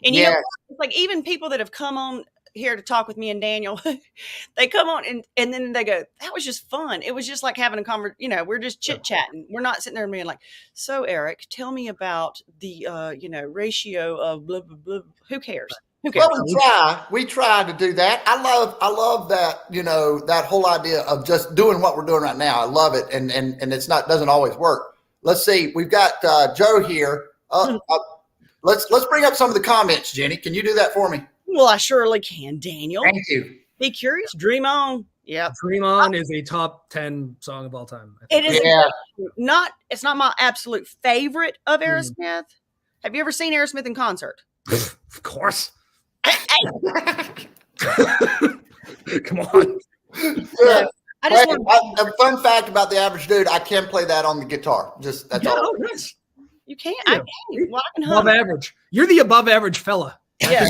and you know, it's like even people that have come on here to talk with me and Daniel, they come on and then they go, "That was just fun. It was just like having a conversation. You know, we're just chit chatting. We're not sitting there being like, so Eric, tell me about the ratio of blah blah blah. Who cares?" Well, we try to do that. I love that, that whole idea of just doing what we're doing right now. I love it. And doesn't always work. Let's see. We've got Joe here. Let's bring up some of the comments, Jenny. Can you do that for me? Well, I surely can, Daniel. Thank you. Be curious. Dream on. Yeah. Dream On is a top 10 song of all time. It is it's not my absolute favorite of Aerosmith. Have you ever seen Aerosmith in concert? Of course. Come on. Yeah. A fun fact about the average dude, I can play that on the guitar. Just that's all. Nice. You can. Yeah. I can. Well, I can above average. You're the above average fella. Yeah.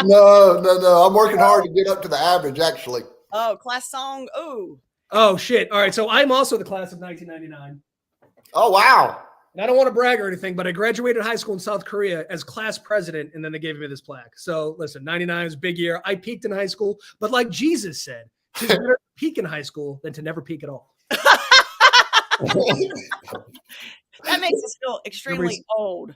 No. I'm working hard to get up to the average, actually. Oh, class song. Oh shit. All right. So I'm also the class of 1999. Oh wow. And I don't want to brag or anything, but I graduated high school in South Korea as class president, and then they gave me this plaque. So listen, 99 was a big year. I peaked in high school, but like Jesus said, it's better to peak in high school than to never peak at all. That makes us feel extremely old.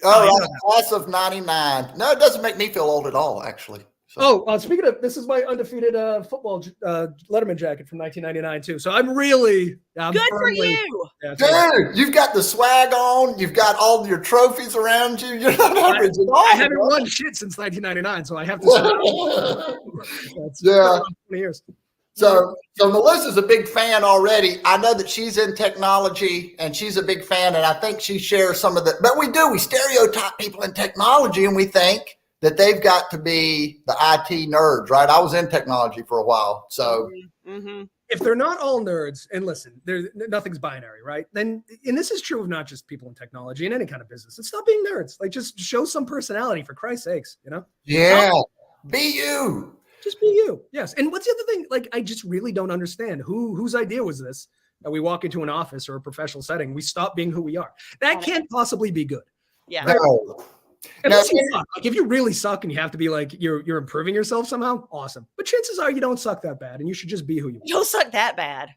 Oh, class of 99. No, it doesn't make me feel old at all, actually. So. Speaking of, this is my undefeated football Letterman jacket from 1999 too. So I'm really good for you. Yeah, dude, you've got the swag on. You've got all your trophies around you. You're not average at all. I haven't won shit since 1999, so I have to. That's 20 years. So Melissa's a big fan already. I know that she's in technology and she's a big fan, and I think she shares some of the. But we stereotype people in technology, and we think that they've got to be the IT nerds, right? I was in technology for a while, so. Mm-hmm. If they're not all nerds, and listen, nothing's binary, right? Then, and this is true of not just people in technology, in any kind of business. It's stop being nerds. Like, just show some personality, for Christ's sakes, you know? Yeah, be you. Just be you. Yes. And what's the other thing? Like, I just really don't understand whose idea was this, that we walk into an office or a professional setting, we stop being who we are. That can't possibly be good. Yeah. No. Unless you suck. Like, if you really suck and you have to be like you're improving yourself somehow, awesome. But chances are you don't suck that bad, and you should just be who you are. You'll suck that bad.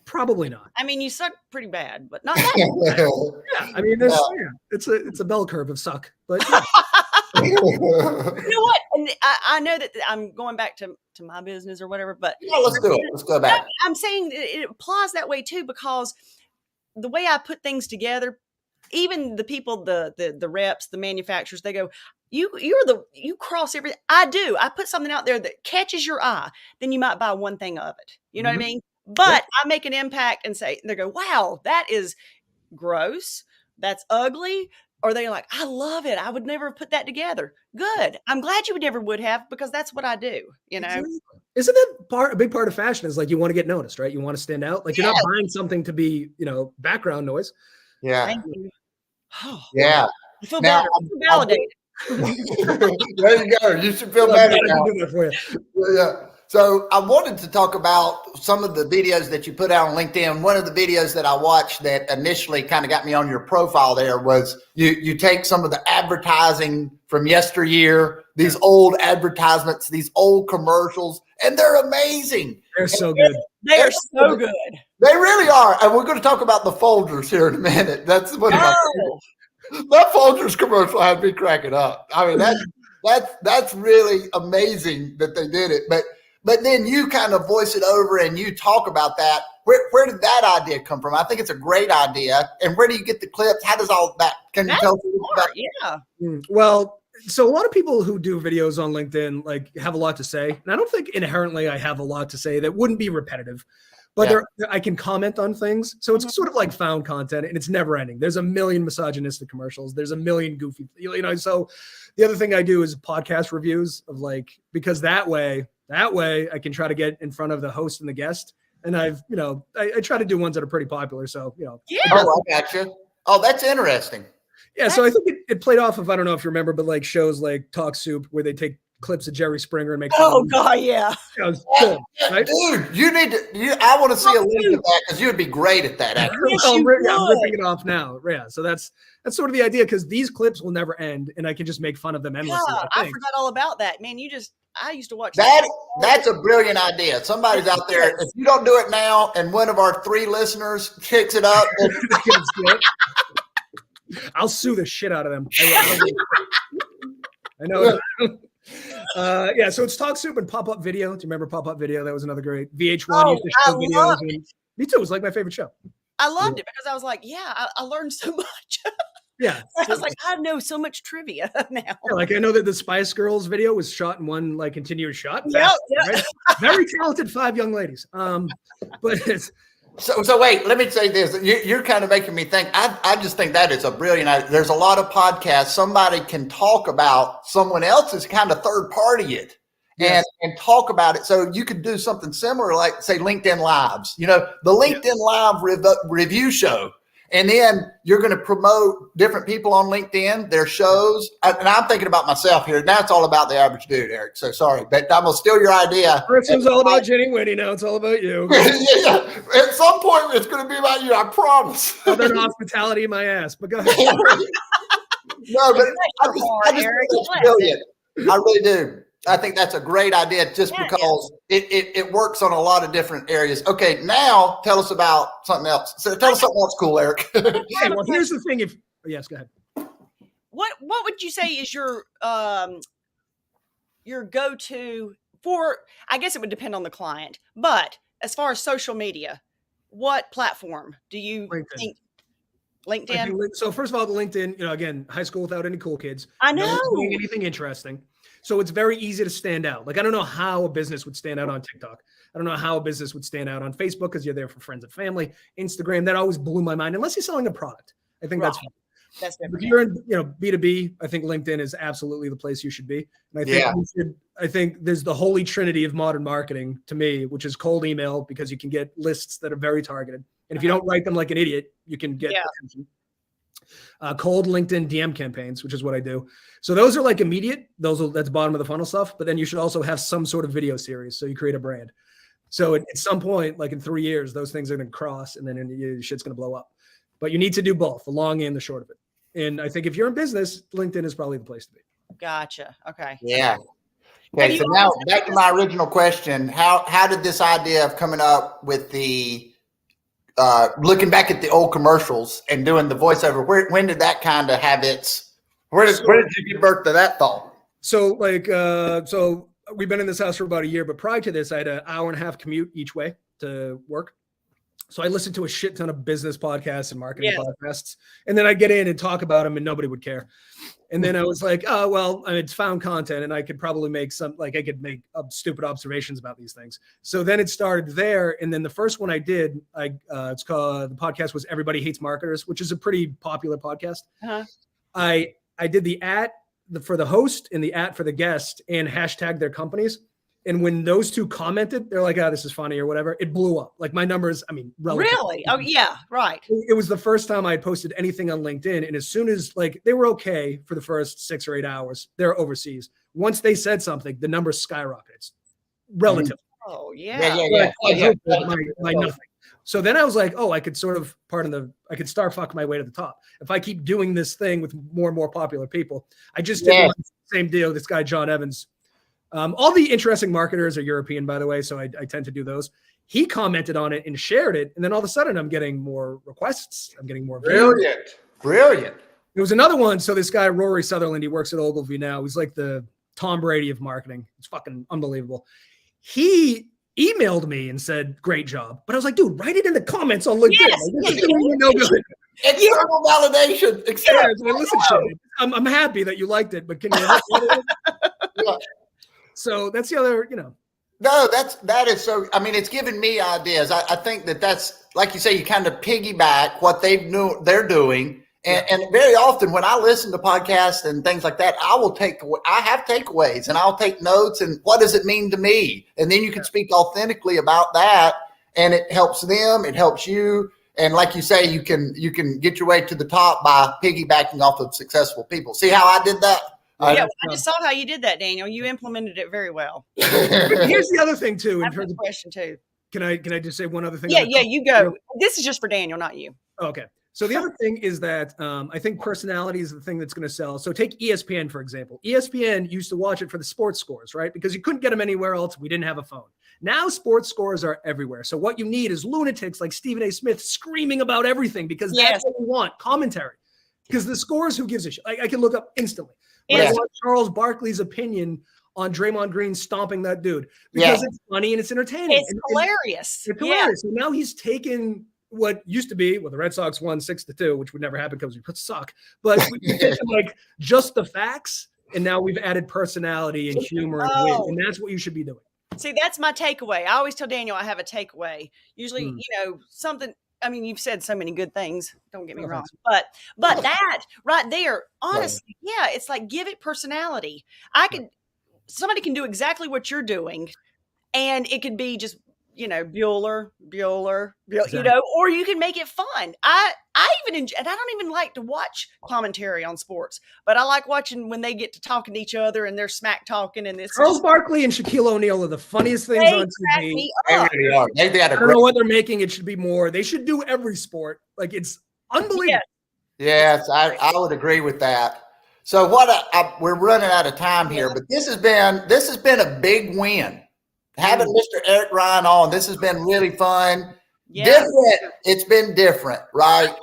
Probably not. I mean, you suck pretty bad, but not that bad. Yeah, I mean, it's a bell curve of suck. But you know what? And I know that I'm going back to my business or whatever, but yeah, let's do it. Let's go back. I'm saying it applies that way too, because the way I put things together, even the people, the reps, the manufacturers, they go, you cross everything. I do. I put something out there that catches your eye, then you might buy one thing of it. You know what I mean? But I make an impact and they go, wow, that is gross. That's ugly. Or they're like, I love it. I would never put that together. Good. I'm glad you never would have, because that's what I do. You know, isn't that a big part of fashion is like, you want to get noticed, right? You want to stand out. Like, you're not buying something to be, background noise. Yeah. Thank you. Oh, yeah. I feel better. I feel validated. There you go. You should feel better now. Do that for you. Yeah. So I wanted to talk about some of the videos that you put out on LinkedIn. One of the videos that I watched that initially kind of got me on your profile there was you take some of the advertising from yesteryear, these old advertisements, these old commercials, and they're amazing. They're so good. They are so good. They really are. And we're going to talk about the Folgers here in a minute. That's what that Folgers commercial had me cracking up. I mean, that's really amazing that they did it. But then you kind of voice it over and you talk about that. Where did that idea come from? I think it's a great idea. And where do you get the clips? How does all that? Can you tell us about? Yeah. Well, so a lot of people who do videos on LinkedIn like have a lot to say, and I don't think inherently I have a lot to say that wouldn't be repetitive. But I can comment on things. So it's sort of like found content, and it's never ending. There's a million misogynistic commercials. There's a million goofy, so the other thing I do is podcast reviews of because that way I can try to get in front of the host and the guest. And I try to do ones that are pretty popular. So, Yeah. Oh, I got you. Oh, that's interesting. Yeah. So I think it played off of, I don't know if you remember, but shows like Talk Soup where they take clips of Jerry Springer and make. Oh God, yeah. Cool, right? Dude, you need to. I want to see a link of that because you would be great at that. Yes, I'm ripping it off now. Yeah, so that's sort of the idea, because these clips will never end, and I can just make fun of them endlessly. God, I forgot all about that, man. I used to watch that. That's a brilliant idea. Somebody's out there. If you don't do it now, and one of our 3 listeners kicks it up, I'll sue the shit out of them. I know. Yeah, so it's Talk Soup and Pop-Up Video. Do you remember Pop-Up Video? That was another great VH1 used to show videos. Me too. It was like my favorite show. I loved it because I was like, I learned so much. Yeah. I was like, I know so much trivia now. Yeah, I know that the Spice Girls video was shot in one continuous shot. Yeah. Right? Very talented 5 young ladies. But it's So wait, let me say this. You're kind of making me think. I just think that is a brilliant idea. There's a lot of podcasts. Somebody can talk about someone else's kind of third party it and talk about it. So you could do something similar, like say LinkedIn Lives, the LinkedIn Live review show. And then you're going to promote different people on LinkedIn, their shows. And I'm thinking about myself here. Now it's all about the average dude, Eric. So sorry, but I'm going to steal your idea. First it was all about Jenny Winny. Now it's all about you. Yeah. At some point, it's going to be about you. I promise. Southern hospitality in my ass. But go ahead. No, but I just think it's brilliant. I really do. I think that's a great idea just because it works on a lot of different areas. Okay, now tell us about something else. So tell us something else cool, Eric. Okay, well, here's the thing. Yes, go ahead. What would you say is your go-to for, I guess it would depend on the client, but as far as social media, what platform do you think? LinkedIn? So first of all, the LinkedIn, again, high school without any cool kids. I know. No one's doing anything interesting. So it's very easy to stand out. Like, I don't know how a business would stand out on TikTok. I don't know how a business would stand out on Facebook because you're there for friends and family. Instagram, that always blew my mind, unless you're selling a product. I think that's fine. That's different. If you're in, B2B, I think LinkedIn is absolutely the place you should be. And I think there's the holy trinity of modern marketing to me, which is cold email, because you can get lists that are very targeted. And if you don't write them like an idiot, you can get attention. Cold LinkedIn DM campaigns, which is what I do. So those are like immediate. That's bottom of the funnel stuff. But then you should also have some sort of video series. So you create a brand. So at some point, like in 3 years, those things are going to cross, and then shit's going to blow up. But you need to do both, the long and the short of it. And I think if you're in business, LinkedIn is probably the place to be. Gotcha. Okay. Yeah. Okay. So now back to my original question. How did this idea of coming up with the looking back at the old commercials and doing the voiceover, when did that kind of have where did you give birth to that thought? So so we've been in this house for about a year, but prior to this, I had an hour and a half commute each way to work. So I listened to a shit ton of business podcasts and marketing podcasts, and then I get in and talk about them and nobody would care. And then I was like, oh, well, it's found content and I could probably make I could make stupid observations about these things. So then it started there. And then the first one I did, it's called, the podcast was Everybody Hates Marketers, which is a pretty popular podcast. Uh-huh. I did the for the host and the for the guest and hashtag their companies. And when those two commented, they're like, this is funny or whatever. It blew up. Like my numbers, Really? Oh, yeah, right. It was the first time I had posted anything on LinkedIn. And as soon as they were okay for the first 6 or 8 hours, they're overseas. Once they said something, the numbers skyrocketed. It's relative. Oh, yeah. My nothing. So then I was like, I could sort of, I could star fuck my way to the top. If I keep doing this thing with more and more popular people. I just did the same deal. This guy, John Evans. All the interesting marketers are European, by the way, so I tend to do those. He commented on it and shared it, and then all of a sudden I'm getting more requests. I'm getting more Brilliant. There was another one. So this guy, Rory Sutherland, he works at Ogilvy now. He's like the Tom Brady of marketing. It's fucking unbelievable. He emailed me and said, great job. But I was like, dude, write it in the comments on LinkedIn. Yes. No good. External validation. I'm happy that you liked it, but can you So that's the other, No, that is so. It's giving me ideas. I think that's like you say. You kind of piggyback what they're doing, and very often when I listen to podcasts and things like that, I have takeaways and I'll take notes and what does it mean to me, and then you can speak authentically about that, and it helps them, it helps you, and like you say, you can get your way to the top by piggybacking off of successful people. See how I did that? I just saw how you did that, Daniel. You implemented it very well. Here's the other thing too. I have a question too. Can I just say one other thing? Yeah, you go. This is just for Daniel, not you. Okay. So the other thing is that I think personality is the thing that's going to sell. So take ESPN, for example. ESPN used to watch it for the sports scores, right? Because you couldn't get them anywhere else. We didn't have a phone. Now sports scores are everywhere. So what you need is lunatics like Stephen A. Smith screaming about everything because that's what we want, commentary. Because the scores, who gives a shit? I can look up instantly. I want Charles Barkley's opinion on Draymond Green stomping that dude because it's funny and it's entertaining. It's hilarious. It's hilarious. So now he's taken what used to be, the Red Sox won 6-2, which would never happen because we suck. But we've taken just the facts, and now we've added personality and humor and wit, and that's what you should be doing. See, that's my takeaway. I always tell Daniel I have a takeaway. Usually, something. You've said so many good things. Don't get me wrong, but that right there, honestly, it's like give it personality. Somebody can do exactly what you're doing, and it could be just Bueller, exactly. Or you can make it fun. I even enjoy, and I don't even like to watch commentary on sports, but I like watching when they get to talking to each other and they're smack talking. And this Charles Barkley and Shaquille O'Neal are the funniest things on TV. They are. I don't know what they're making. It should be more. They should do every sport. It's unbelievable. Yes, I would agree with that. So we're running out of time here, but this has been a big win. Having Mr. Eric Ryan on, this has been really fun. Yeah. Different. It's been different, right?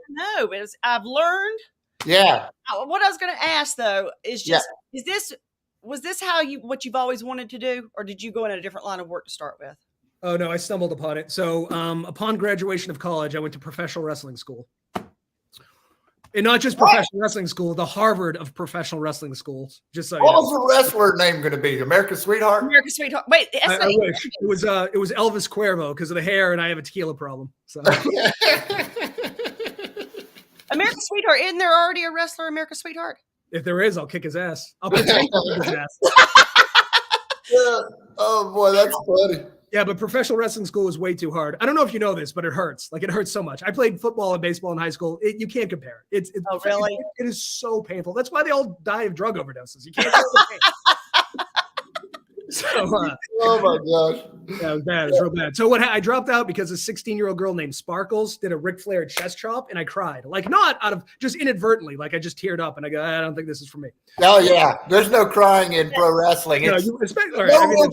No, but I've learned. Yeah. What I was going to ask though is just was this what you've always wanted to do, or did you go in a different line of work to start with? Oh no, I stumbled upon it. So upon graduation of college, I went to professional wrestling school. And not just professional wrestling school, the Harvard of professional wrestling schools. Just so what was the wrestler name going to be? America's Sweetheart? America's Sweetheart. Wait, I wish. It was Elvis Cuervo because of the hair, and I have a tequila problem. So America's Sweetheart. Isn't there already a wrestler, America's Sweetheart? If there is, I'll kick his ass. I'll pretend to kick his ass. Yeah. Oh boy, that's funny. Yeah, but professional wrestling school is way too hard. I don't know if you know this, but it hurts. Like, it hurts so much. I played football and baseball in high school. You can't compare it. Oh, really? It is so painful. That's why they all die of drug overdoses. You can't feel the pain. So, oh my gosh. Yeah, it was bad. It was real bad. So I dropped out because a 16-year-old girl named Sparkles did a Ric Flair chest chop, and I cried. Like, not out of just inadvertently. Like, I just teared up, and I go, I don't think this is for me. Oh yeah, there's no crying in pro wrestling. No,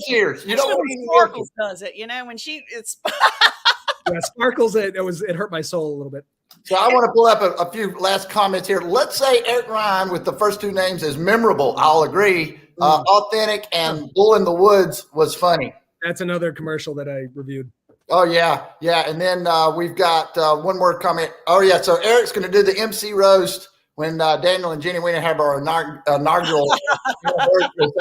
Tears. You don't want Sparkles does it, when it's. Yeah, Sparkles. It hurt my soul a little bit. So I want to pull up a few last comments here. Let's say Eric Ryan with the first two names is memorable. I'll agree. Authentic and Bull in the Woods was funny. That's another commercial that I reviewed. Oh yeah. And then we've got one more comment. Oh yeah. So Eric's going to do the MC roast when Daniel and Jenny Winny have our inaugural. I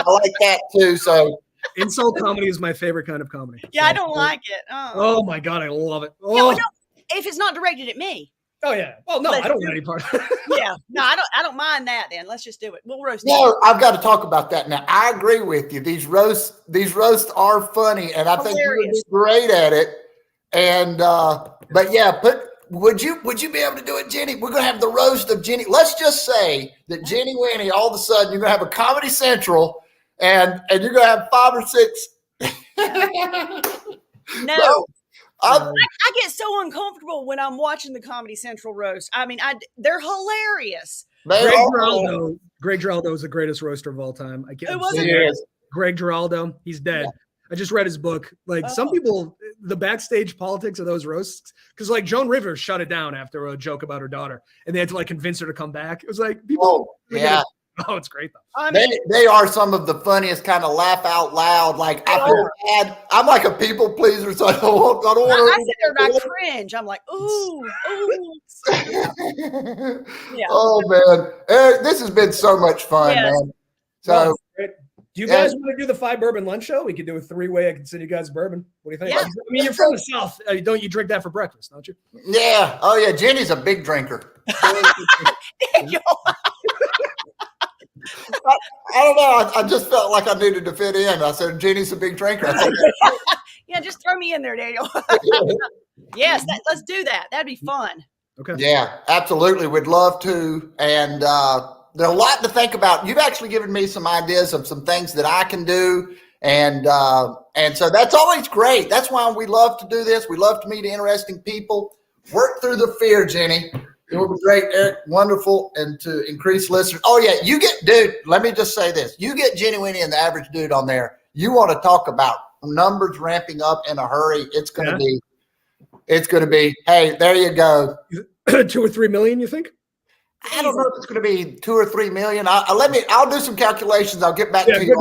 like that too. So insult comedy is my favorite kind of comedy. Yeah, so, I don't like it. Oh my God, I love it. Oh. Yeah, well, no, if it's not directed at me. Oh yeah. Well, no, I don't want any part of it. Yeah. No, I don't mind that then. Let's just do it. We'll roast. No, I've got to talk about that now. I agree with you. These roasts are funny, and I think you would be great at it. And but yeah, would you be able to do it, Jenny? We're gonna have the roast of Jenny. Let's just say that Jenny Winny, all of a sudden you're gonna have a Comedy Central and you're gonna have 5 or 6. No. So, I get so uncomfortable when I'm watching the Comedy Central roast. I mean, they're hilarious. Greg Giraldo is the greatest roaster of all time. Who was it? Greg Giraldo. He's dead. Yeah. I just read his book. Like some people, the backstage politics of those roasts, because like Joan Rivers shut it down after a joke about her daughter, and they had to like convince her to come back. It was like people. Oh, it's great though. I mean, they are some of the funniest kind of laugh out loud. Like I feel bad. I'm like a people pleaser, so I don't want. I sit there and I cringe. I'm like, ooh. Yeah. Oh man, Eric, this has been so much fun, man. So. Do you guys want to do the 5 bourbon lunch show? We could do a 3-way. I can send you guys bourbon. What do you think? Yeah. I mean, you're from the South. Don't you drink that for breakfast, don't you? Yeah. Oh, yeah. Jenny's a big drinker. I don't know. I just felt like I needed to fit in. I said, Jenny's a big drinker. Yeah, just throw me in there, Daniel. Yes, let's do that. That'd be fun. Okay. Yeah, absolutely. We'd love to. And there's a lot to think about. You've actually given me some ideas of some things that I can do. And so that's always great. That's why we love to do this. We love to meet interesting people. Work through the fear, Jenny. It would be great, Eric. Wonderful. And to increase listeners. Oh, yeah. Dude, let me just say this. You get Jenny Winny and the average dude on there. You want to talk about numbers ramping up in a hurry. It's going to be, hey, there you go. 2 or 3 million, you think? I don't know if it's going to be 2 or 3 million. I'll do some calculations. I'll get back to you.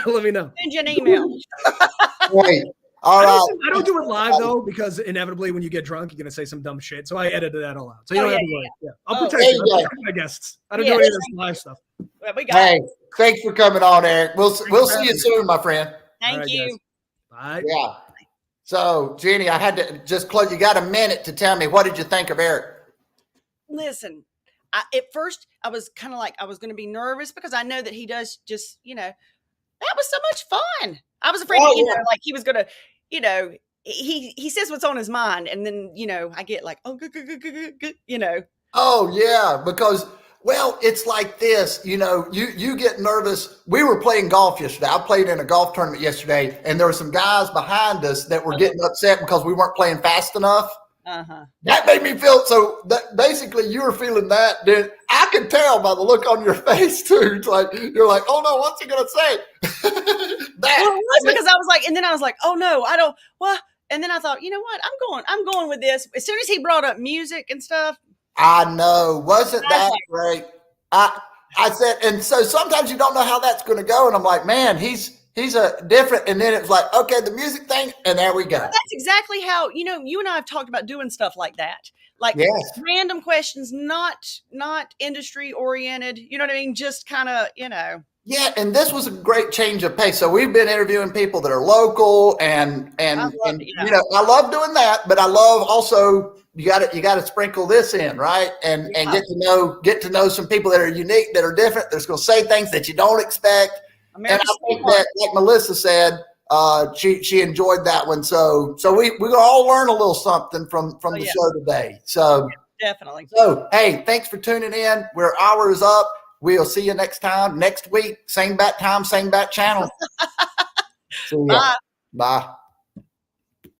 Let me know. Send you an email. Wait. All right. I don't do it live though, because inevitably when you get drunk, you're going to say some dumb shit. So I edited that all out. So you don't have to worry. Yeah. I'll protect my guests. I don't do any of this live stuff. Well, thanks for coming on, Eric. We'll see you soon, my friend. Thank you. Guys. Bye. Yeah. So, Jenny, I had to just close. You got a minute to tell me, what did you think of Eric? Listen, at first I was kind of like, I was going to be nervous because I know that he does just, that was so much fun. I was afraid, like he was going to, he says what's on his mind. And then, I get like, oh, good. Oh, yeah. Because, well, it's like this, you get nervous. We were playing golf yesterday. I played in a golf tournament yesterday, and there were some guys behind us that were getting upset because we weren't playing fast enough. That made me feel so. That basically you were feeling that. Dude, I could tell by the look on your face too. It's like you're like, oh no, what's he gonna say? Well, it was because I was like, and then I was like, oh no, I don't. Well, and then I thought, you know what? I'm going with this. As soon as he brought up music and stuff, I know, wasn't that great? I said, and so sometimes you don't know how that's going to go, and I'm like, man, he's a different. And then it's like, okay, the music thing, and there we go. That's exactly how you and I have talked about doing stuff like that, like random questions, not industry oriented. You know what I mean? Just kind of, Yeah, and this was a great change of pace. So we've been interviewing people that are local, and I love doing that, but I love also you got to sprinkle this in, right? And get to know some people that are unique, that are different. That's going to say things that you don't expect. And I think that, like Melissa said, she enjoyed that one. So we're gonna all learn a little something from the show today. So definitely. So hey, thanks for tuning in. Our hour is up. We'll see you next time, next week. Same bat time, same bat channel. Bye. Bye.